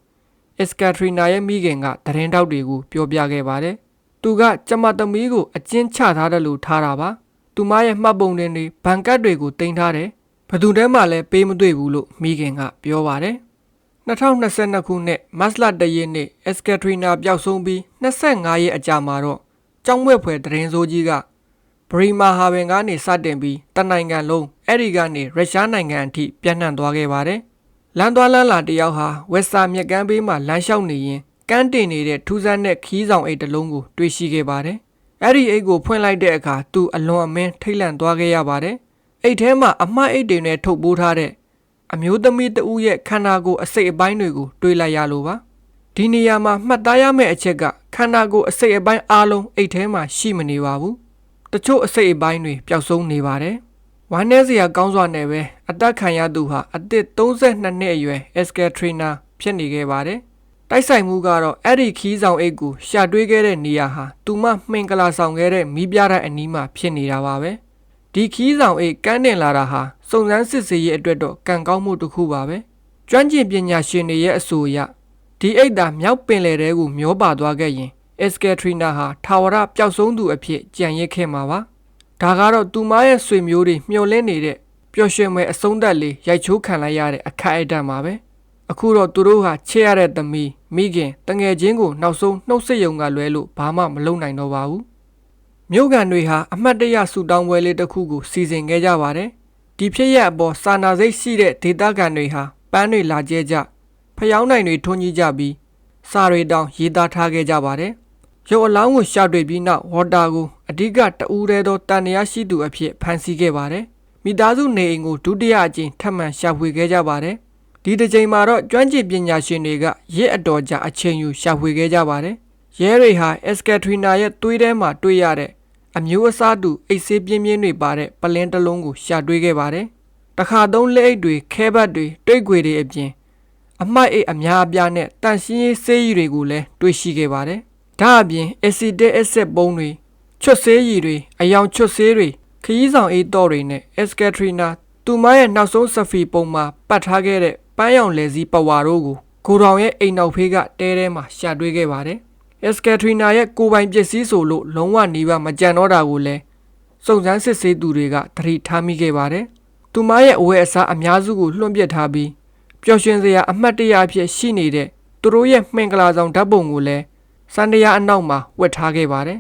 Ekaterina ရဲ့မိခင်ကသတင်းတောက်တွေကိုပြောပြခဲ့ပါတယ်။သူကကျမသမီးကိုအကျဉ်းချထားတယ်လို့ထားတာပါ။သူမရဲ့မှတ်ပုံတင်တွေဘဏ်ကတ်တွေကိုတင်ထားတယ်။ဘယ်သူတည်းမှလည်းပေးမတွေ့ဘူးလို့မိခင်ကပြောပါတယ်။2022ခုနှစ်မတ်လ1ရက်နေ့Ekaterinaပျောက်ဆုံးပြီး25ရက်အကြာမှာတော့ကြောင်းဝက်ဖွယ်သတင်းစိုးကြီးက ဘရီမာဟာဝင်ကနေစတင်ပြီးတနိုင်ငံလုံးအဲ့ဒီကနေရုရှားနိုင်ငံအထိပြန့်နှံ့သွားခဲ့ပါတယ်လမ်းသွားလမ်းလာတယောက်ဟာဝက်ဆာမြက်ကမ်းဘေးမှာလမ်းလျှောက်နေရင်ကမ်းတင်နေတဲ့ထူးဆန်းတဲ့ခီးဆောင်အိတ်တစ်လုံးကိုတွေ့ရှိခဲ့ပါတယ်အဲ့ဒီအိတ်ကိုဖွင့်လိုက်တဲ့အခါသူအလွန်အမင်းထိတ်လန့်သွားခဲ့ရပါတယ်အိတ်ထဲမှာအမှတ်အိတ်တွေနဲ့ထုတ်ပိုးထားတဲ့အမျိုးသမီးတဦးရဲ့ခန္ဓာကိုယ်အစိတ်အပိုင်းတွေကိုတွေ့လိုက်ရလို့ပါဒီနေရာမှာမှတ်သားရမယ့်အချက်ကခန္ဓာကိုယ်အစိတ်အပိုင်းအားလုံးအိတ်ထဲမှာရှိမနေပါဘူးတချို့အစိတ်အပိုင်းတွေပျောက်ဆုံးနေပါတယ်ဝမ်းနည်းစရာကောင်းစွာနဲ့ပဲအသက်ခံရသူဟာအသက်32နှစ်အရွယ်အက်စကယ်ထရီနာဖြစ်နေခဲ့ပါတယ်တိုက်ဆိုင်မှုကတော့အဲ့ဒီခီးဆောင်အိတ်ကိုရှာတွေ့ခဲ့တဲ့နေရာဟာသူမမှင်ကလာဆောင်ခဲ့တဲ့မိပြတဲ့အနီးမှာဖြစ်နေတာပါပဲဒီခီးဆောင်အိတ်ကန်းတင်လာတာဟာစုံစမ်းစစ်ဆေးရေးအတွက်တော့ကံကောင်းမှုတစ်ခုပါပဲကျွမ်းကျင်ပညာရှင်တွေရဲ့အဆိုအရဒီအိတ်သာမြောက်ပင်လယ်ထဲကိုမျောပါသွားခဲ့ရင်အက်စကယ်ထရီနာဟာထာဝရပျောက်ဆုံးသူအဖြစ်ကြံရစ်ခဲ့မှာပါဒါကတော့သူမရဲ့ဆွေမျိုးတွေမျှော်လင့်နေတဲ့ပျော်ရွှင်မဲ့အဆုံးသတ်လေးရိုက်ချိုးခံလိုက်ရတဲ့အခိုက်အတန့်ပါပဲအခုတော့သူတို့ဟာချစ်ရတဲ့သမီးမိခင်တငယ်ချင်းကိုနောက်ဆုံးနှုတ်ဆက်ယုံကလွဲလို့ဘာမှမလုပ်နိုင်တော့ပါဘူးမြို့ကန်တွေဟာအမှတ်တရဆူတောင်းပွဲလေးတစ်ခုကိုစီစဉ်ခဲ့ကြပါတယ်ဒီဖြစ်ရပ်အပေါ်စာနာစိတ်ရှိတဲ့ဒေသခံတွေဟာပန်းတွေလာကျဲကြဖျောင်းနိုင်တွေထွန်းကြီးကြပြီးစာတွေတောင်ရေးသားထားခဲ့ကြပါတယ်ရုပ်အလောင်းကိုရှာတွေ့ပြီးနောက်ဝါတာကိုအဓိကတဦးတည်းသောတန်တရားရှိသူအဖြစ်ဖန်ဆီးခဲ့ပါတယ်မိသားစုနေအိမ်ကိုဒုတိယအကြိမ်ထပ်မံရှာဖွေခဲ့ကြပါတယ်ဒီတစ်ချိန်မှာတော့ကျွမ်းကျင်ပညာရှင်တွေကရစ်အတော်ကြာအချိန်ယူရှာဖွေခဲ့ကြပါတယ်ရဲတွေဟာအက်စကယ်ထရီနာရဲ့သွေးထဲမှာတွေ့ရတဲ့အမျိုးအစားတူအိတ်ဆေးပြင်းပြင်းတွေပါတဲ့ပလင်းတစ်လုံးကိုရှာတွေ့ခဲ့ပါတယ်တခါသုံးလက်အိတ်တွေခဲဘတ်တွေတိတ်ခွေတွေအပြင်အမှိုက်အိတ်အများအပြားနဲ့တန့်ရှင်းရေးဆေးရည်တွေကိုလည်းတွေ့ရှိခဲ့ပါတယ်ဒါအပြင်အက်ဆီတစ်အက်ဆစ်ပုံးတွေချွတ်ဆေးရည်တွေအယောင်ချွတ်ဆေးတွေခရီးဆောင်အိတ်တော်တွေနဲ့အက်စကယ်ထရီနာသူမရဲ့နောက်ဆုံးဆဖီပုံမှာပတ်ထားခဲ့တဲ့ပန်းရောင်လယ်စည်းပဝါတို့ကိုကိုတောင်ရဲ့အိမ်နောက်ဖေးကတဲထဲမှာရှာတွေ့ခဲ့ပါတယ်အက်စကယ်ထရီနာရဲ့ကိုယ်ပိုင်ပစ္စည်းဆိုလို့လုံးဝနီးပါးမကြံတော့တာကိုလည်းစုံစမ်းစစ်ဆေးသူတွေကသတိထားမိခဲ့ပါတယ်သူမရဲ့အဝတ်အစားအများစုကိုလွှင့်ပစ်ထားပြီးပျော်ရွှင်စရာအမှတ်တရအဖြစ်ရှိနေတဲ့သူတို့ရဲ့မှင်ကလာဆောင်ဓာတ်ပုံကိုလည်းစန္ဒယာအနောက်မှာဝတ်ထားခဲ့ပါတယ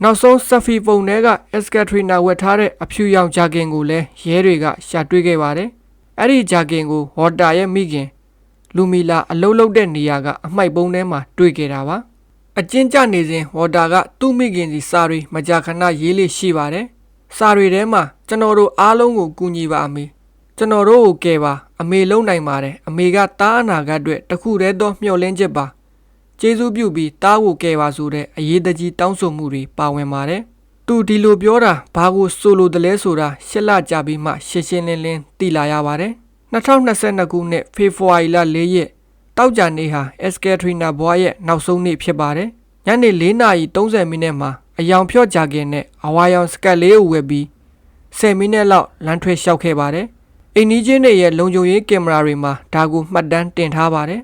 ်နောက်ဆုံးဆဖီပုံထဲကအက်စကယ်ထရီနာဝတ်ထားတဲ့အဖြူရောင်ဂျာကင်ကိုလည်းရဲတွေကရှာတွေ့ခဲ့ပါတယ်အဲ့ဒီဂျာကင်ကိုဝါတာရဲ့မိခင်လူမီလာအလုတ်လုတ်တဲ့နေရာကအမှိုက်ပုံးထဲမှာတွေ့ခဲ့တာပါအကျဉ်းကျနေစဉ်ဝါတာကသူ့မိခင်စီစာတွေမကြာခဏရေးလေးရှိပါတယ်စာတွေထဲမှာကျွန်တော်တို့အားလုံးကိုကူညီပါအမေကျွန်တော်တို့ကိုကယ်ပါအမေလုံနိုင်ပါတယ်အမေကတားအနာဂတ်အတွက်တခုတည်းသောမျှော်လင့်ချက်ပါကျေးဇူးပြုပြီးတားကိုကယ်ပါဆိုတဲ့အရေးတကြီးတောင်းဆိုမှုတွေပါဝင်ပါတယ်သူဒီလိုပြောတာဘာကိုဆိုလိုတယ်လဲဆိုတာရှစ်လကြာပြီးမှရှင်းရှင်းလင်းလင်းသိလာရပါတယ်2022ခုနှစ်ဖေဖော်ဝါရီလ4ရက်တောက်ကြနေ့ဟာအက်စကယ်ထရီနာဘွားရဲ့နောက်ဆုံးနေ့ဖြစ်ပါတယ်ညနေ4:30မိနစ်မှာအယောင်ဖြော့ကြခင်နဲ့အဝါရောင်စကတ်လေးကိုဝယ်ပြီး10မိနစ်လောက်လမ်းထွက်လျှောက်ခဲ့ပါတယ်အိမ်နီးချင်းတွေရဲ့လုံခြုံရေးကင်မရာတွေမှာဒါကိုမှတ်တမ်းတင်ထားပါတယ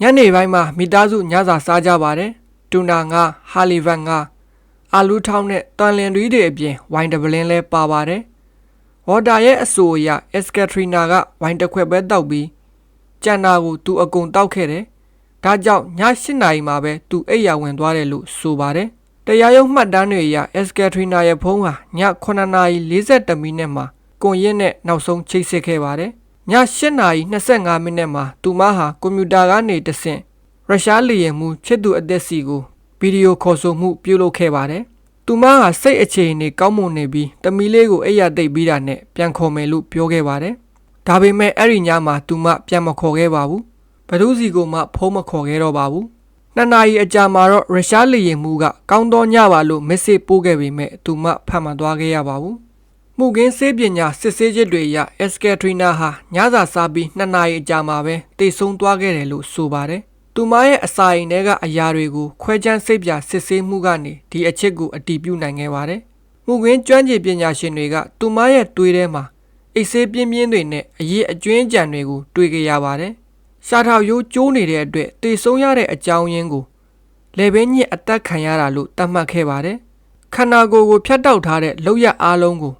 ်ညနေပိုင်းမှာမိသားစုညစာစားကြပါတယ်တူနာငါဟာလီဗတ်ငါအာလူးထောင်းနဲ့တန်လင်တွေအပြင်ဝိုင်တပလင်းလဲပါပါတယ်ဝါတာရဲ့အဆိုအရအက်စကယ်ထရီနာကဝိုင်တစ်ခွက်ပဲတောက်ပြီးကျန်တာကိုသူအကုန်တောက်ခဲ့တယ်ဒါကြောင့်ည8နာရီမှာပဲသူအိပ်ယာဝင်သွားတယ်လို့ဆိုပါတယ်တရားရုံးမှတ်တမ်းတွေအရအက်စကယ်ထရီနာရဲ့ဖုန်းဟာည9:42မိနစ်မှာကွန်ရက်နဲ့နောက်ဆုံးချိတ်ဆက်ခဲ့ပါတယ်ည8:25မိနစ်မှာသူမဟာကွန်ပျူတာကနေတဆင့်ရုရှားလေယာဉ်မှူးချစ်သူအသက်စီကိုဗီဒီယိုခေါ်ဆိုမှုပြုလုပ်ခဲ့ပါတယ်သူမဟာစိတ်အခြေအနေကောင်းမွန်နေပြီးတမီလေးကိုအိပ်ယာသိပ်ပြီးတာနဲ့ပြန်ခေါ်မယ်လို့ပြောခဲ့ပါတယ်ဒါပေမဲ့အဲ့ဒီညမှာသူမပြန်မခေါ်ခဲ့ပါဘူးဘယ်သူစီကိုမှဖုန်းမခေါ်ခဲ့တော့ပါဘူး2 နာရီအကြာမှာတော့ရုရှားလေယာဉ်မှူးကကောင်းသောညပါလို့မက်ဆေ့ပို့ခဲ့ပေမဲ့သူမဖတ်မသွားခဲ့ရပါဘူးမှုကင်းဆေးပညာစစ်ဆေးချက်တွေအရအက်စကယ်ထရီနာဟာညစာစားပြီး2 နာရီအကြာမှာပဲတိတ်ဆုံးသွားခဲ့တယ်လို့ဆိုပါတယ်သူမရဲ့အစာအိမ်ထဲကအရာတွေကိုခွဲခြမ်းစိတ်ပြစစ်ဆေးမှုကနေဒီအချက်ကိုအတည်ပြုနိုင်ခဲ့ပါတယ်မှုကင်းကျွမ်းကျင်ပညာရှင်တွေကသူမရဲ့သွေးထဲမှာအိတ်ဆေးပြင်းပြင်းတွေနဲ့အရေးအကျွင်းကြံတွေကိုတွေ့ကြရပါတယ်ရှားထောက်ရိုးကျိုးနေတဲ့အတွက်တိတ်ဆုံးရတဲ့အကြောင်းရင်းကိုလေဘင်းညစ်အသက်ခံရတာလို့သတ်မှတ်ခဲ့ပါတယ်ခန္ဓာကိုယ်ကိုဖြတ်တောက်ထားတဲ့လောက်ရအားလုံးကို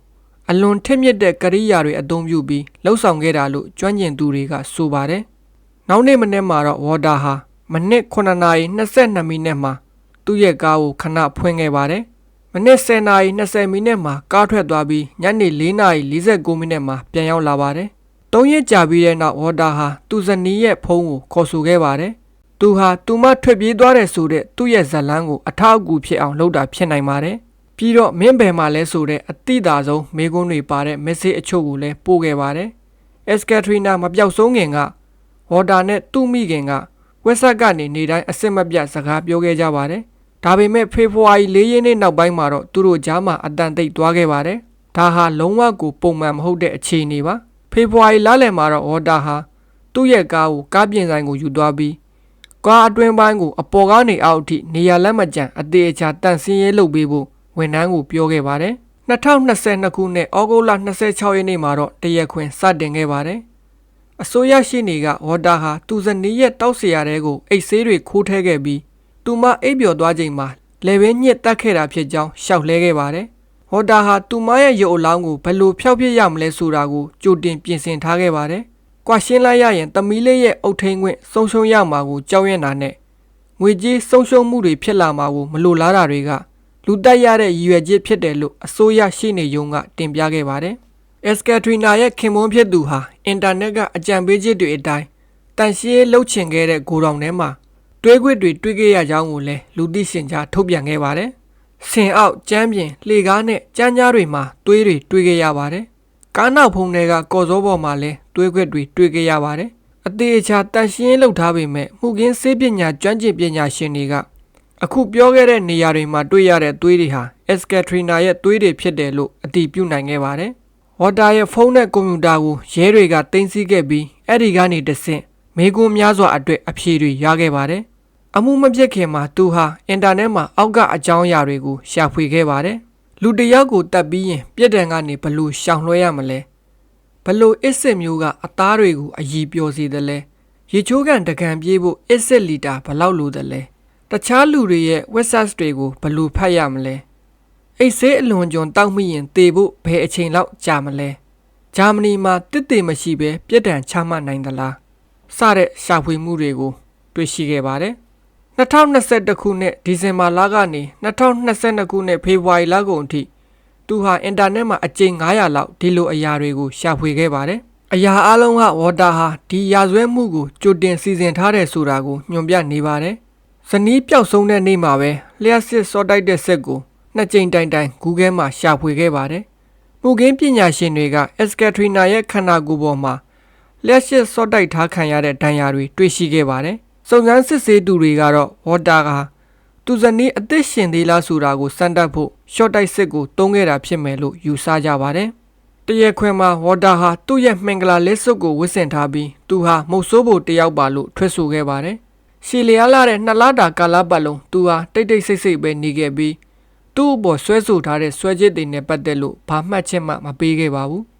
အလွန်ထက်မြက်တဲ့ကရိယာတွေအသုံးပြုပြီးလှုပ်ဆောင်ခဲ့တာလို့ကျွမ်းကျင်သူတွေကဆိုပါတယ်နောက်နေ့မနေ့မှာတော့ဝါတာဟာမနစ်9:22မိနစ်မှာသူ့ရဲ့ကားကိုခဏဖွင့်ခဲ့ပါတယ် မနေ့10နာရီ20မိနစ်မှာကားထွက်သွားပြီးညနေ4နာရီ49မိနစ်မှာပြန်ရောက်လာပါတယ်။3ရက်ကြာပြီးတဲ့နောက်ဝါတာဟာသူ့ဇနီးရဲ့ဖုန်းကိုခေါ်ဆိုခဲ့ပါတယ်။သူဟာသူမထွက်ပြေးသွားတဲ့ဆိုတဲ့သူ့ရဲ့ဇာတ်လမ်းကိုအထောက်အကူဖြစ်အောင်လုပ်တာဖြစ်နိုင်ပါတယ်။ပြီးတော့မင်းဘယ်မှာလဲဆိုတဲ့အတိအသာဆုံးမေးခွန်းတွေပါတဲ့ message အချို့ကိုလည်းပို့ခဲ့ပါတယ်။ Ekaterina မပြောက်ဆုံးခင်ကဝါတာနဲ့သူ့မိခင်ကဝက်ဆက်ကနေနေတိုင်းအစစ်မပြတ်စကားပြောခဲ့ကြပါတယ်။ဒါပေမဲ့ဖေဖော်ဝါရီ4ရက်နေ့နောက်ပိုင်းမှာတော့သူတို့ကြားမှာအတန်တိတ်သွားခဲ့ပါတယ်။ဒါဟာလုံးဝကိုပုံမှန်မဟုတ်တဲ့အခြေအနေပါ။ဖေဖော်ဝါရီလလယ်မှာတော့ဝါတာဟာသူ့ရဲ့ကားကိုကားပြင်ဆိုင်ကိုယူသွားပြီးကားအတွင်းပိုင်းကိုအပေါ်ကနေအောက်အထိနေရာလက်မကျန်အသေးအချာတန့်စင်းရေးလုပ်ပေးဖို့ဝန်ထမ်းကိုပြောခဲ့ပါတယ်။2022ခုနှစ်ဩဂုတ်လ26ရက်နေ့မှာတော့တရက်ခွင်စတင်ခဲ့ပါတယ်။အစိုးရရှိနေကဝါတာဟာသူဇနီးရဲ့တောက်စရာတွေကိုအိတ်ဆေးတွေခိုးထဲခဲ့ပြီးသူမအိပ်ပျော်သွားချိန်မှာလေဘင်းညစ်တက်ခဲ့တာဖြစ်ကြောင်းရှောက်လဲခဲ့ပါတယ်။ဝါတာဟာသူမရဲ့ရုပ်အလောင်းကိုဘယ်လိုဖျောက်ပြစ်ရမလဲဆိုတာကိုကြိုတင်ပြင်ဆင်ထားခဲ့ပါတယ်။ကွာရှင်းလိုက်ရရင်သမီးလေးရဲ့အုတ်ထိန်ခွင့်ဆုံးရှုံးရမှာကိုကြောက်ရွံ့တာနဲ့ငွေကြေးဆုံးရှုံးမှုတွေဖြစ်လာမှာကိုမလိုလားတာတွေကလူတက်ရတဲ့ရည်ရွယ်ချက်ဖြစ်တယ်လို့အစိုးရရှိနေရုံကတင်ပြခဲ့ပါတယ်။ Ekaterina ရဲ့ခင်မွန်းဖြစ်သူဟာအင်တာနက်ကအကြံပေးချက်တွေအတိုင်းတန်ရှင်းလှုပ်ချင်ခဲ့တဲ့ဂိုဒေါင်ထဲမှာတွဲခွေတွေတွေ့ခဲ့ရကြောင်းကိုလည်းလူသိရှင်ကြားထုတ်ပြန်ခဲ့ပါတယ်။ဆင်အောက်ကျမ်းပြင်လှေကားနဲ့ကြမ်းကြားတွေမှာတွေတွေ့ခဲ့ရပါတယ်။ကားနောက်ဖုံးတွေကကော်စောပေါ်မှာလည်းတွဲခွေတွေတွေ့ခဲ့ရပါတယ်။အသေးအချာတန်ရှင်းလှုပ်ထားပေမဲ့မှုကင်းဆေးပညာကျွမ်းကျင်ပညာရှင်တွေကအခုပြောခဲ့တဲ့နေရာတွေမှာတွေ့ရတဲ့သွေးတွေဟာ Ekaterina ရဲ့သွေးတွေဖြစ်တယ်လို့အတည်ပြုနိုင်ခဲ့ပါတယ်။ဝါတာရဲ့ဖုန်းနဲ့ကွန်ပျူတာကိုရဲတွေကတင်စီခဲ့ပြီးအဲ့ဒီကနေတဆင့်မေကွန်းများစွာအတွက်အဖြေတွေရခဲ့ပါတယ်။အမှုမဖြစ်ခင်မှာသူဟာအင်တာနက်မှာအောက်ကအကြောင်းအရာတွေကိုရှာဖွေခဲ့ပါတယ်။လူတစ်ယောက်ကိုတတ်ပြီးရင်ပြစ်ဒဏ်ကနေဘလို့ရှောင်လွှဲရမလဲ။ဘလို့အစ်စ်မျိုးကအသားတွေကိုအည်ပျော်စေတယ်လဲ။ရေချိုးကန်တကန်ပြေးဖို့အစ်စ်လီတာဘလောက်လိုတယ်လဲ။တခြားလူတွေရဲ့ website တွေကိုဘလို့ဖတ်ရမလဲ။အိတ်ဆေးအလွန်ကျွံတောက်မိရင်တေဖို့ဘယ်အချိန်လောက်ကြာမလဲ။ဂျာမနီမှာတစ်တေမရှိဘဲပြစ်ဒဏ်ချမှတ်နိုင်သလား။စတဲ့ရှာဖွေမှုတွေကိုတွေ့ရှိခဲ့ပါတယ်။2021ခုနှစ်ဒီဇင်ဘာလကနေ2022ခုနှစ်ဖေဖော်ဝါရီလကုန်အထိသူဟာအင်တာနက်မှာအကြိမ်900လောက်ဒီလိုအရာတွေကိုရှာဖွေခဲ့ပါတယ်။အရာအလုံးကဝါတာဟာဒီရာဇဝဲမှုကိုကြိုတင်စီစဉ်ထားတယ်ဆိုတာကိုညွှန်ပြနေပါတယ်။ဇနီးပျောက်ဆုံးတဲ့နေ့မှာပဲလျှက်စစ်စောတိုက်တဲ့ဆက်ကိုနှစ်ကြိမ်တိုင် Google မှာရှာဖွေခဲ့ပါတယ်။မှုကင်းပညာရှင်တွေက Ekaterina ရဲ့ခန္ဓာကိုယ်ပေါ်မှာလျှက်စစ်စောတိုက်ထားခံရတဲ့ဒဏ်ရာတွေတွေ့ရှိခဲ့ပါတယ်။စုံစမ်းစစ်ဆေးသူတွေကတော့ဝါတာကသူဇနီးအသက်ရှင်သေးလားဆိုတာကိုစမ်းသပ်ဖို့ရှော့တိုက်စစ်ကိုတုံးခဲ့တာဖြစ်မယ်လို့ယူဆကြပါတယ်။တရက်ခွင်မှာဝါတာဟာသူ့ရဲ့မင်္ဂလာလက်စွပ်ကိုဝတ်ဆင်ထားပြီးသူဟာမုတ်ဆိုးဖို့တယောက်ပါလို့ထွက်ဆိုခဲ့ပါတယ်။ရှီလျားလာတဲ့2လတာကာလပတ်လုံးသူဟာတိတ်ဆိတ်ပဲနေခဲ့ပြီးသူ့အပေါ်ဆွဲဆိုထားတဲ့ဆွဲချက်တွေနဲ့ပတ်သက်လို့ဘာမှတ်ချက်မှမပေးခဲ့ပါဘူး။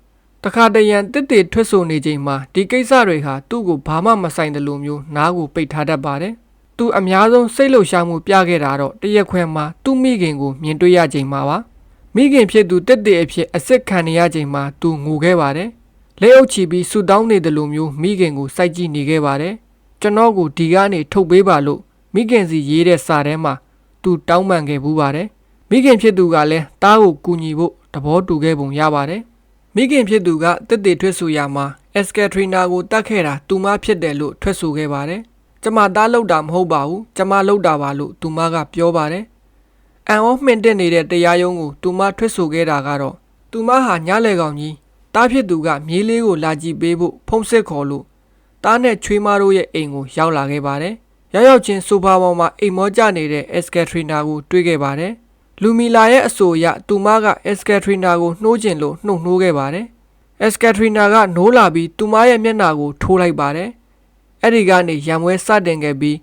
တခါတရံတစ်တေထွက်ဆိုနေချိန်မှာဒီကိစ္စတွေဟာသူ့ကိုဘာမှမဆိုင်တယ်လို့မျိုးနားကိုပိတ်ထားတတ်ပါတယ်။သူအများဆုံးစိတ်လှုပ်ရှားမှုပြခဲ့တာတော့တရက်ခွဲမှာသူ့မိခင်ကိုမြင်တွေ့ရချိန်မှာပါ။မိခင်ဖြစ်သူတစ်တေအဖြစ်အစ်စ်ခံနေရချိန်မှာသူငိုခဲ့ပါတယ်။လက်အုပ်ချီပြီးဆူတောင်းနေတယ်လို့မျိုးမိခင်ကိုစိုက်ကြည့်နေခဲ့ပါတယ်။ကျွန်တော်ကိုဒီကနေထုတ်ပေးပါလို့မိခင်စီရေးတဲ့စာထဲမှာသူတောင်းပန်ခဲ့ဘူးပါတယ်။မိခင်ဖြစ်သူကလည်းတားကိုကူညီဖို့သဘောတူခဲ့ပုံရပါတယ်။မိခင်ဖြစ်သူကတစ်တေထွက်ဆိုရမှာ Ekaterina ကိုတတ်ခဲ့တာသူမဖြစ်တယ်လို့ထွက်ဆိုခဲ့ပါတယ်။ကျမသားလောက်တာမဟုတ်ပါဘူး။ကျမလောက်တာပါလို့သူမကပြောပါတယ်။အန်အောမှင်တက်နေတဲ့တရားရုံးကိုသူမထွက်ဆိုခဲ့တာကတော့သူမဟာညလေကောင်ကြီးတားဖြစ်သူကမြေးလေးကိုလာကြည့်ပေးဖို့ဖုံးစစ်ခေါ်လို့တားနဲ့ချွေးမတို့ရဲ့အိမ်ကိုရောက်လာခဲ့ပါတယ်။ရောက်ချင်းဆိုဖာပေါ်မှာအိမ်မောကျနေတဲ့ Ekaterina ကိုတွေ့ခဲ့ပါတယ်။လူမီလာရဲ့အဆိုအရသူမက Ekaterina ကိုနှိုးကျင်လို့နှုတ်နှိုးခဲ့ပါတယ်။ Ekaterina ကနိုးလာပြီးသူမရဲ့မျက်နှာကိုထိုးလိုက်ပါတယ်။အဲ့ဒီကနေရံပွဲစတင်ခဲ့ပြီး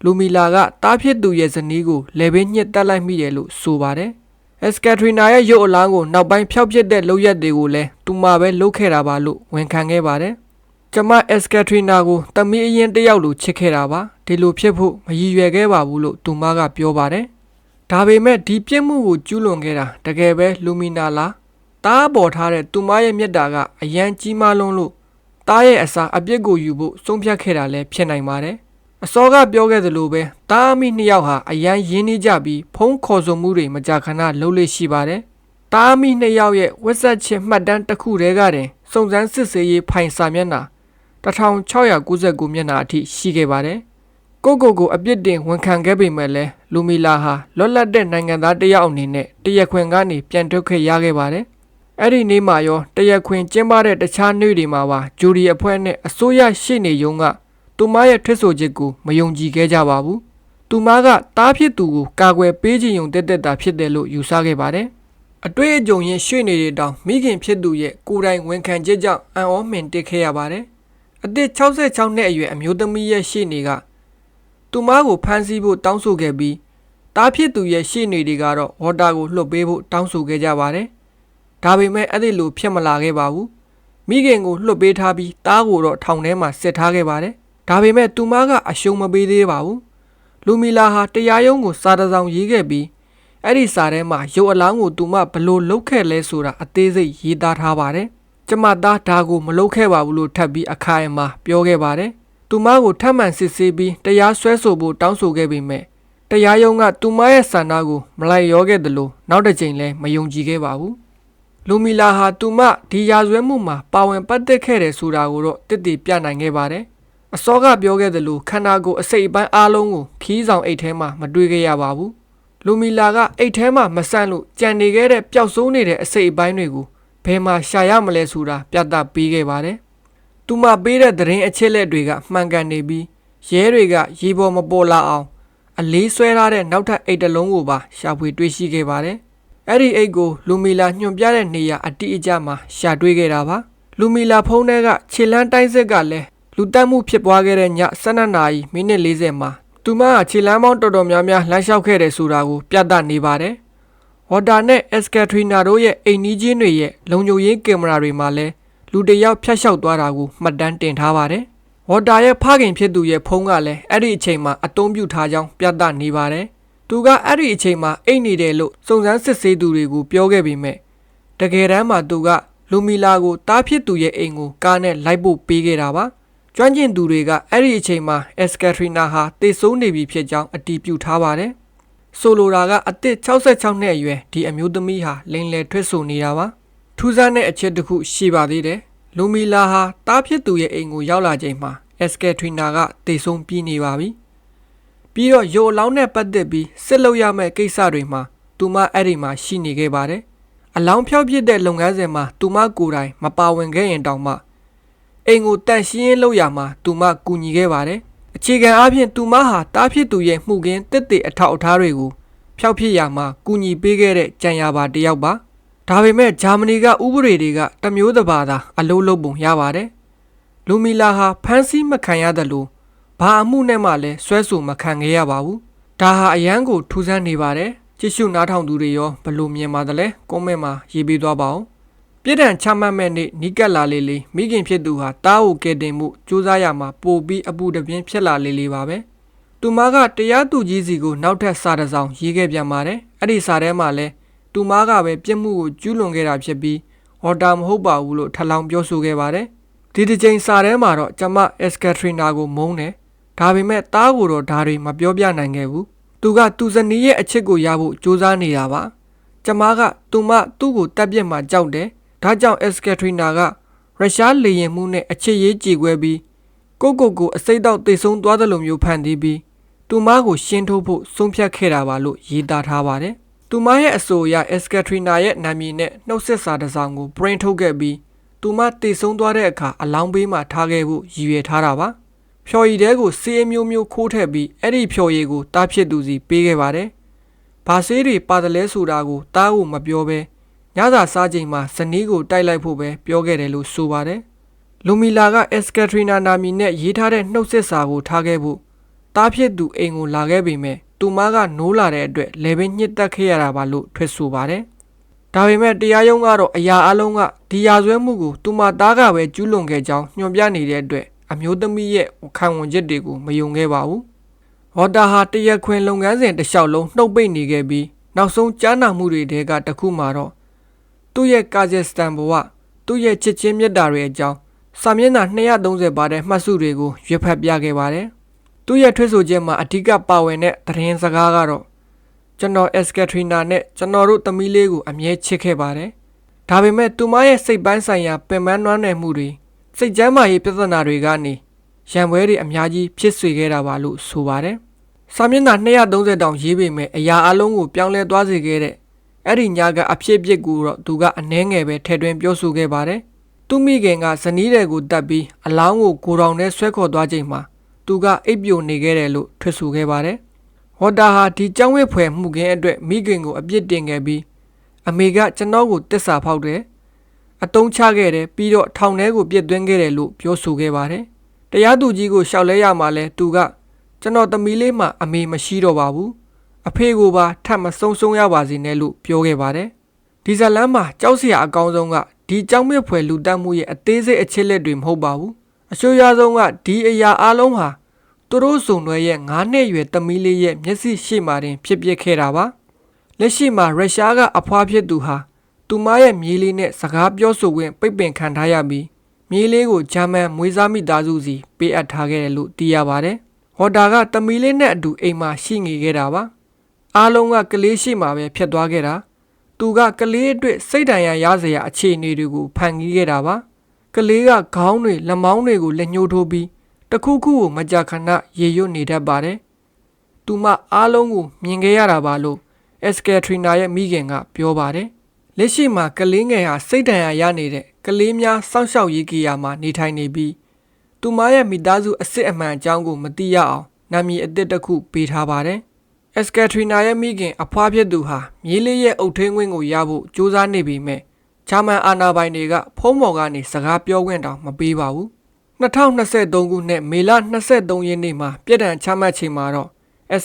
လူမီလာကတားဖြစ်သူရဲ့ဇနီးကိုလေဘင်းညှစ်တက်လိုက်မိတယ်လို့ဆိုပါတယ်။ Ekaterina ရဲ့ရုပ်အလောင်းကိုနောက်ပိုင်းဖျောက်ပစ်တဲ့လုပ်ရက်တွေကိုလည်းသူမပဲလုပ်ခဲ့တာပါလို့ဝန်ခံခဲ့ပါတယ်။ကျမ Ekaterina ကိုတမီးအရင်တယောက်လိုချစ်ခဲ့တာပါ။ဒီလိုဖြစ်ဖို့မရည်ရွယ်ခဲ့ပါဘူးလို့သူမကပြောပါတယ်။ဒါပေမဲ့ဒီပြစ်မှုကိုကျူးလွန်ခဲ့တာတကယ်ပဲလူမီနာလား။တားပေါ်ထားတဲ့သူမရဲ့မျက်တာကအရန်ကြီးမားလွန်းလို့တားရဲ့အစာအပြစ်ကိုယူဖို့ဆုံးဖြတ်ခဲ့တာလည်းဖြစ်နိုင်ပါတယ်။ အစောကပြောခဲ့သလိုပဲတားအမိနှစ်ယောက်ဟာအရန်ရင်းနှီးကြပြီးဖုံးခေါ်ဆိုမှုတွေမကြာခဏလှုပ်လေ့ရှိပါတယ်။တားအမိနှစ်ယောက်ရဲ့ဝက်ဆက်ချင်းမှတ်တမ်းတစ်ခုတည်းကတင်စုံစမ်းစစ်ဆေးရေးဖိုင်စာမျက်နှာ1699မျက်နှာအထိရှိခဲ့ပါတယ်။ကိုအပြစ်တင်ဝန်ခံခဲ့ပေမဲ့လည်းလူမီလာဟာလွတ်လပ်တဲ့နိုင်ငံသားတစ်ယောက်အနေနဲ့တရားခွင်ကနေပြန်ထွက်ခွင့်ရခဲ့ပါတယ်။အဲ့ဒီနေ့မှာရောတရားခွင်ကျင်းပတဲ့တခြားနေ့တွေမှာပါဂျူရီအဖွဲ့နဲ့အစိုးရရှေ့နေရုံးကသူမရဲ့ထွက်ဆိုချက်ကိုမယုံကြည်ခဲ့ကြပါဘူး။သူမကတားဖြစ်သူကိုကာကွယ်ပေးခြင်းုံတက်တာဖြစ်တယ်လို့ယူဆခဲ့ပါတယ်။အတွေ့အကြုံရင်ရွှေ့နေတဲ့တောင်မိခင်ဖြစ်သူရဲ့ကိုယ်တိုင်ဝန်ခံချက်ကြောင့်အံ့ဩမှင်တက်ခဲ့ရပါတယ်။အသက်66နှစ်အရွယ်အမျိုးသမီးရဲ့ရှေ့နေကသူမကိုဖမ်းဆီးဖို့တောင်းဆိုခဲ့ပြီးတားဖြစ်သူရဲ့ရှေ့နေတွေကတော့ဝါတာကိုလွှတ်ပေးဖို့တောင်းဆိုခဲ့ကြပါတယ်။ဒါပေမဲ့အဲ့ဒီလိုဖြစ်မလာခဲ့ပါဘူး။မိခင်ကိုလွှတ်ပေးထားပြီးတားကိုတော့ထောင်ထဲမှာစစ်ထားခဲ့ပါတယ်။ဒါပေမဲ့သူမကအရှုံးမပေးသေးပါဘူး။လူမီလာဟာတရားရုံးကိုစာတစ်စောင်ရေးခဲ့ပြီးအဲ့ဒီစာထဲမှာရုပ်အလောင်းကိုသူမဘလို့လုတ်ခဲ့လဲဆိုတာအသေးစိတ်ရေးသားထားပါတယ်။ကျမသားဒါကိုမလုတ်ခဲ့ပါဘူးလို့ထပ်ပြီးအခိုင်အမာပြောခဲ့ပါတယ်။သူမကိုထပ်မံစစ်ဆေးပြီးတရားစွဲဆိုဖို့တောင်းဆိုခဲ့ပေမဲ့တရားရုံးကသူမရဲ့ဆန္ဒကိုမလိုက်ရောခဲ့တယ်လို့နောက်တစ်ကြိမ်လည်းမယုံကြည်ခဲ့ပါဘူး။လူမီလာဟာသူမဒီရာဇဝဲမှုမှာပါဝင်ပတ်သက်ခဲ့တယ်ဆိုတာကိုတော့တည်တည်ပြနိုင်ခဲ့ပါတယ်။အစောကပြောခဲ့သလိုခန္ဓာကိုယ်အစိတ်အပိုင်းအားလုံးကိုခီးဆောင်အိတ်ထဲမှာမတွေ့ခဲ့ရပါဘူး။လူမီလာကအိတ်ထဲမှာမဆန့်လို့ကြံနေခဲ့တဲ့ပျောက်ဆုံးနေတဲ့အစိတ်အပိုင်းတွေကိုဘယ်မှာရှာရမလဲဆိုတာပြသပေးခဲ့ပါတယ်။သူမပေးတဲ့သတင်းအချက်လက်တွေကမှန်ကန်နေပြီးရဲတွေကရေပေါ်မပေါ်လာအောင်အလေးဆွဲထားတဲ့နောက်ထပ်အိတ်တစ်လုံးကိုပါရှာဖွေတွေ့ရှိခဲ့ပါတယ်။အဲ့ဒီအိတ်ကိုလူမီလာညွှန်ပြတဲ့နေရာအတိအကျမှာရှာတွေ့ခဲ့တာပါ။လူမီလာဖုန်းထဲကခြေလမ်းတိုင်းစစ်ကလည်းလူတက်မှုဖြစ်ပွားခဲ့တဲ့ည12နာရီမိနစ်40မှာသူမကခြေလမ်းပေါင်းတော်တော်များများလမ်းလျှောက်ခဲ့တယ်ဆိုတာကိုပြသနေပါတယ်။ဝါတာနဲ့အက်စကထရီနာတို့ရဲ့အိမ်နီးချင်းတွေရဲ့လုံခြုံရေးကင်မရာတွေမှာလည်းလူတစ်ယောက်ဖြတ်လျှောက်သွားတာကိုမှတ်တမ်းတင်ထားပါတယ်။ဝါတာရဲ့ဖခင်ဖြစ်သူရဲ့ဖုန်းကလည်းအဲ့ဒီအချိန်မှာအသုံးပြုထားကြောင်းပြသနေပါတယ်။သူကအဲ့ဒီအချိန်မှာအိတ်နေတယ်လို့စုံစမ်းစစ်ဆေးသူတွေကိုပြောခဲ့ပေမဲ့တကယ်တမ်းမှာသူကလူမီလာကိုတားဖြစ်သူရဲ့အိမ်ကိုကားနဲ့လိုက်ဖို့ပေးခဲ့တာပါ။ကျွမ်းကျင်သူတွေကအဲ့ဒီအချိန်မှာအက်စကထရီနာဟာတေဆုံးနေပြီဖြစ်ကြောင်းအတည်ပြုထားပါတယ်။ဆိုလိုတာကအသက်66နှစ်အရွယ်ဒီအမျိုးသမီးဟာလိန်လယ်ထွက်ဆိုနေတာပါ။ထူးဆန်းတဲ့အချက်တစ်ခုရှိပါသေးတယ်။လူမီလာဟာတားဖြစ်သူရဲ့အိမ်ကိုရောက်လာချိန်မှာအက်စကထရီနာကတေဆုံးပြီးနေပါပြီ။ပြီးတော့ရုပ်အလောင်းနဲ့ပတ်သက်ပြီးစစ်လုပ်ရမယ့်ကိစ္စတွေမှာသူမအဲ့ဒီမှာရှိနေခဲ့ပါတယ်။အလောင်းဖြောက်ပစ်တဲ့လုပ်ငန်းစဉ်မှာသူမကိုယ်တိုင်မပါဝင်ခဲ့ရင်တောင်မှအိမ်ကိုတန့်ရှင်းရေးလုပ်ရမှာသူမကူညီခဲ့ပါတယ်။အခြေခံအားဖြင့်သူမဟာတားဖြစ်သူရဲ့မှုခင်းတစ်တည်အထောက်အထားတွေကိုဖျောက်ဖြစ်ရမှာကူညီပေးခဲ့တဲ့ကြံရပါတစ်ယောက်ပါ။ဒါပေမဲ့ဂျာမနီကဥပဒေတွေကတမျိုးတစ်ပါးသာအလုံးလုံးပုံရပါတယ်။လူမီလာဟာဖမ်းဆီးမခံရသလိုဘာအမှုနဲ့မှလည်းဆွဲဆိုမခံခဲ့ရပါဘူး။ဒါဟာအရန်ကိုထူးဆန်းနေပါတယ်။ကြည့်ရှုနားထောင်သူတွေရောဘယ်လိုမြင်ပါသလဲကွန်မန့်မှာရေးပေးသွားပါဦး။ပြည်ထန်ချမှတ်မဲ့နေ့နီးကပ်လာလေလေမိခင်ဖြစ်သူဟာတားကိုကယ်တင်မှုစူးစမ်းရမှာပို့ပြီးအပူတပြင်းဖြစ်လာလေလေပါပဲ။သူမကတရားသူကြီးစီကိုနောက်ထပ်စာတစ်စောင်ရေးခဲ့ပြန်ပါတယ်။အဲ့ဒီစာထဲမှာလည်းသူမကပဲပြစ်မှုကိုကျူးလွန်ခဲ့တာဖြစ်ပြီးဟော်တာမဟုတ်ပါဘူးလို့ထပ်လောင်းပြောဆိုခဲ့ပါတယ်။ဒီတစ်ချိန်စာထဲမှာတော့ကျမအက်စကထရီနာကိုမုန်းတယ်။ဒါပေမဲ့တားကိုတော့ဒါတွေမပြောပြနိုင်ခဲ့ဘူး။သူကသူဇနီးရဲ့အချစ်ကိုရဖို့ကြိုးစားနေတာပါ။ကျမကသူ့ကိုတပ်ပြစ်မှကြောက်တယ်။ဒါကြောင့်အက်စကထရီနာကရုရှားလေယာဉ်မှုနဲ့အချစ်ရေးကြေခွဲပြီးကိုအစိတ်တော့တေဆုံးသွားတယ်လို့မျိုးဖန်တီးပြီးသူမကိုရှင်းထုတ်ဖို့ဆုံးဖြတ်ခဲ့တာပါလို့ရေးသားထားပါတယ်။သူမရဲ့အဆိုအရအက်စကထရီနာရဲ့နာမည်နဲ့နှုတ်ဆက်စာတစ်စောင်ကို print ထုတ်ခဲ့ပြီးသူမတေဆုံးသွားတဲ့အခါအလောင်းပေးမှထားခဲ့ဖို့ရည်ရွယ်ထားတာပါ။ဖြော်ရည်တဲကိုဆေးမျိုးခိုးထည့်ပြီးအဲ့ဒီဖြော်ရည်ကိုတားဖြစ်သူစီပေးခဲ့ပါတယ်။ဘာဆေးတွေပါတယ်လဲဆိုတာကိုတားကိုမပြောဘဲညစာစားချိန်မှာဇနီးကိုတိုက်လိုက်ဖို့ပဲပြောခဲ့တယ်လို့ဆိုပါတယ်။လူမီလာကအက်စကထရီနာနာမည်နဲ့ရေးထားတဲ့နှုတ်ဆက်စာကိုထားခဲ့ဖို့တားဖြစ်သူအိမ်ကိုလာခဲ့ပေမဲ့သူမကနိုးလာတဲ့အတွက်လေပင်ညှစ်တက်ခဲ့ရတာပါလို့ထွက်ဆိုပါတယ်။ဒါပေမဲ့တရားရုံးကတော့အရာအလုံးကဒီရာဇဝဲမှုကိုသူမသားကပဲကျူးလွန်ခဲ့ကြောင်းညွှန်ပြနေတဲ့အတွက်အမျိုးသမီးရဲ့ခံဝန်ချက်တွေကိုမယုံခဲ့ပါဘူး။ဝါတာဟာတရားခွင်လုပ်ငန်းစဉ်တစ်လျှောက်လုံးနှုတ်ပိတ်နေခဲ့ပြီးနောက်ဆုံးကြားနာမှုတွေတဲကတစ်ခုမှာတော့သူ့ရဲ့ကာဇက်စတန်ဘဝသူ့ရဲ့ချစ်ချင်းမြတ်တာတွေအကြောင်းစာမျက်နှာ230ပါတဲ့မှတ်စုတွေကိုရွတ်ဖတ်ပြခဲ့ပါတယ်။ သူ့ရဲ့ထွက်ဆိုချက်မှာအဓိကပါဝင်တဲ့သတင်းစကားကတော့ကျွန်တော် Katrina နဲ့ကျွန်တော်တို့သမီးလေးကိုအမြဲချစ်ခဲ့ပါတယ်။ဒါပေမဲ့သူမရဲ့စိတ်ပိုင်းဆိုင်ရာပင်ပန်းနွမ်းနယ်မှုတွေစိတ်ကျန်းမာရေးပြဿနာတွေကနေရန်ပွဲတွေအများကြီးဖြစ်စေခဲ့တာပါလို့ဆိုပါတယ်။စာမျက်နှာ230တောင်ရေးပေမဲ့အရာအလုံးကိုပြောင်းလဲသွားစေခဲ့တဲ့အဲ့ဒီညကအဖြစ်အပျက်ကိုတော့သူကအနှဲငယ်ပဲထည့်သွင်းပြောဆိုခဲ့ပါတယ်။သူမိခင်ကဇနီးတွေကိုတတ်ပြီးအလောင်းကိုကိုယ်တော်နဲ့ဆွဲခေါ်သွားချိန်မှာသူကအိပ်ပျော်နေခဲ့တယ်လို့ထွက်ဆိုခဲ့ပါတယ်။ဟော်တာဟာဒီကြောင်းဝဲဖွယ်မှုခင်းအတွက်မိခင်ကိုအပြစ်တင်ခဲ့ပြီးအမေကကျွန်တော်ကိုတစ္ဆာဖောက်တယ်။အတုံးချခဲ့တယ်ပြီးတော့ထောင်ထဲကိုပြစ်သွင်းခဲ့တယ်လို့ပြောဆိုခဲ့ပါတယ်။တရားသူကြီးကိုရှောက်လဲရမှာလဲသူကကျွန်တော်သမီးလေးမှအမေမရှိတော့ပါဘူး။အဖေကိုပါထပ်မဆုံးရပါစေနဲ့လို့ပြောခဲ့ပါတယ်။ဒီဇလန်မှာကြောက်စရာအကောင်းဆုံးကဒီကြောင်းမြဖွယ်လူတက်မှုရဲ့အသေးစိတ်အချက်လက်တွေမဟုတ်ပါဘူး။အဆိုးရွားဆုံးကဒီအရာအလုံးဟာသူတို့စုံတွေရဲ့9နှစ်အရွယ်သမီးလေးရဲ့မျက်စိရှိမှတင်ဖြစ်ပျက်ခဲ့တာပါလက်ရှိမှာရုရှားကအဖွားဖြစ်သူဟာသူမရဲ့မြေးလေးနဲ့စကားပြောဆိုခွင့်ပိတ်ပင်ခံထားရပြီးမြေးလေးကိုဂျာမန်မွေးစားမိသားစုစီပေးအပ်ထားခဲ့တယ်လို့သိရပါတယ်ဟော်တာကသမီးလေးနဲ့အတူအိမ်မှာရှိနေခဲ့တာပါအားလုံးကကလေးရှိမှပဲဖြစ်သွားခဲ့တာသူကကလေးအတွက်စိတ်ဒဏ်ရာရစရာအခြေအနေတွေကိုဖန်တီးခဲ့တာပါကလေးကခေါင်းတွေလက်မောင်းတွေကိုလက်ညှိုးထိုးပြီးတခုခုကိုမကြာခဏရေရွတ်နေတတ်ပါတယ်။သူမအားလုံးကိုမြင်ခဲ့ရတာပါလို့ Katrina ရဲ့မိခင်ကပြောပါတယ်။လက်ရှိမှာကလေးငယ်ဟာစိတ်ဒဏ်ရာရနေတဲ့ကလေးများစောင့်ရှောက်ရေးကိရာမှာနေထိုင်နေပြီးသူမရဲ့မိသားစုအစစ်အမှန်အကြောင်းကိုမသိရအောင်နာမည်အသစ်တစ်ခုပေးထားပါတယ်။ Katrina ရဲ့မိခင်အဖွားဖြစ်သူဟာမြေးလေးရဲ့အုပ်ထိန်းခွင့်ကိုရဖို့ကြိုးစားနေပေမဲ့ဂျာမန်အာဏာပိုင်တွေကဖုံးပေါ်ကနေစကားပြောခွင့်တောင်မပေးပါဘူး။2023ခုနှစ်မေလ23ရက်နေ့မှာပြည်ထောင်ချမှတ်ချိန်မှာတော့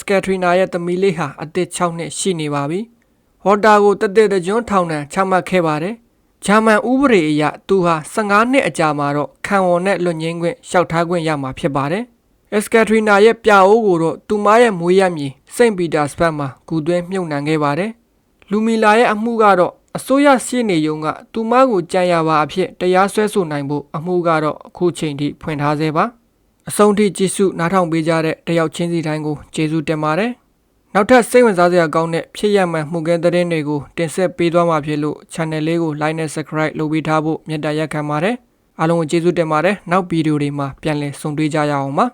Katrina ရဲ့သမီးလေးဟာအသက်6နှစ်ရှိနေပါပြီ။ဟော်တာကိုတသက်တကျွန်းထောင်ဒဏ်ချမှတ်ခဲ့ပါတယ်။ဂျာမန်ဥပဒေအရသူဟာ15နှစ်အကြာမှာတော့ခံဝန်နဲ့လွတ်ငင်းခွင့်လျှောက်ထားခွင့်ရမှာဖြစ်ပါတယ်။ Katrina ရဲ့ပြအိုးကိုတော့သူမရဲ့မွေးရမြေစိန့်ပီတာစဘတ်မှာဂူသွင်းမြုပ်နှံခဲ့ပါတယ်။လူမီလာရဲ့အမှုကတော့အစိုးရရှေ့နေရုံးကသူမကိုကြံရပါအဖြစ်တရားစွဲဆိုနိုင်ဖို့အမှုကတော့အခုချိန်ထိဖွင့်ထားသေးပါအဆုံးထိကြည့်စုနားထောင်ပေးကြတဲ့တယောက်ချင်းစီတိုင်းကိုကျေးဇူးတင်ပါတယ်နောက်ထပ်စိတ်ဝင်စားစရာကောင်းတဲ့ဖြစ်ရမှန်မှုကဲသတင်းတွေကိုတင်ဆက်ပေးသွားမှာဖြစ်လို့ channel လေးကို like နဲ့ subscribe လုပ်ပေးထားဖို့မေတ္တာရပ်ခံပါတယ်အားလုံးကိုကျေးဇူးတင်ပါတယ်နောက်ဗီဒီယိုတွေမှာပြန်လည်ဆုံတွေ့ကြရအောင်ပါ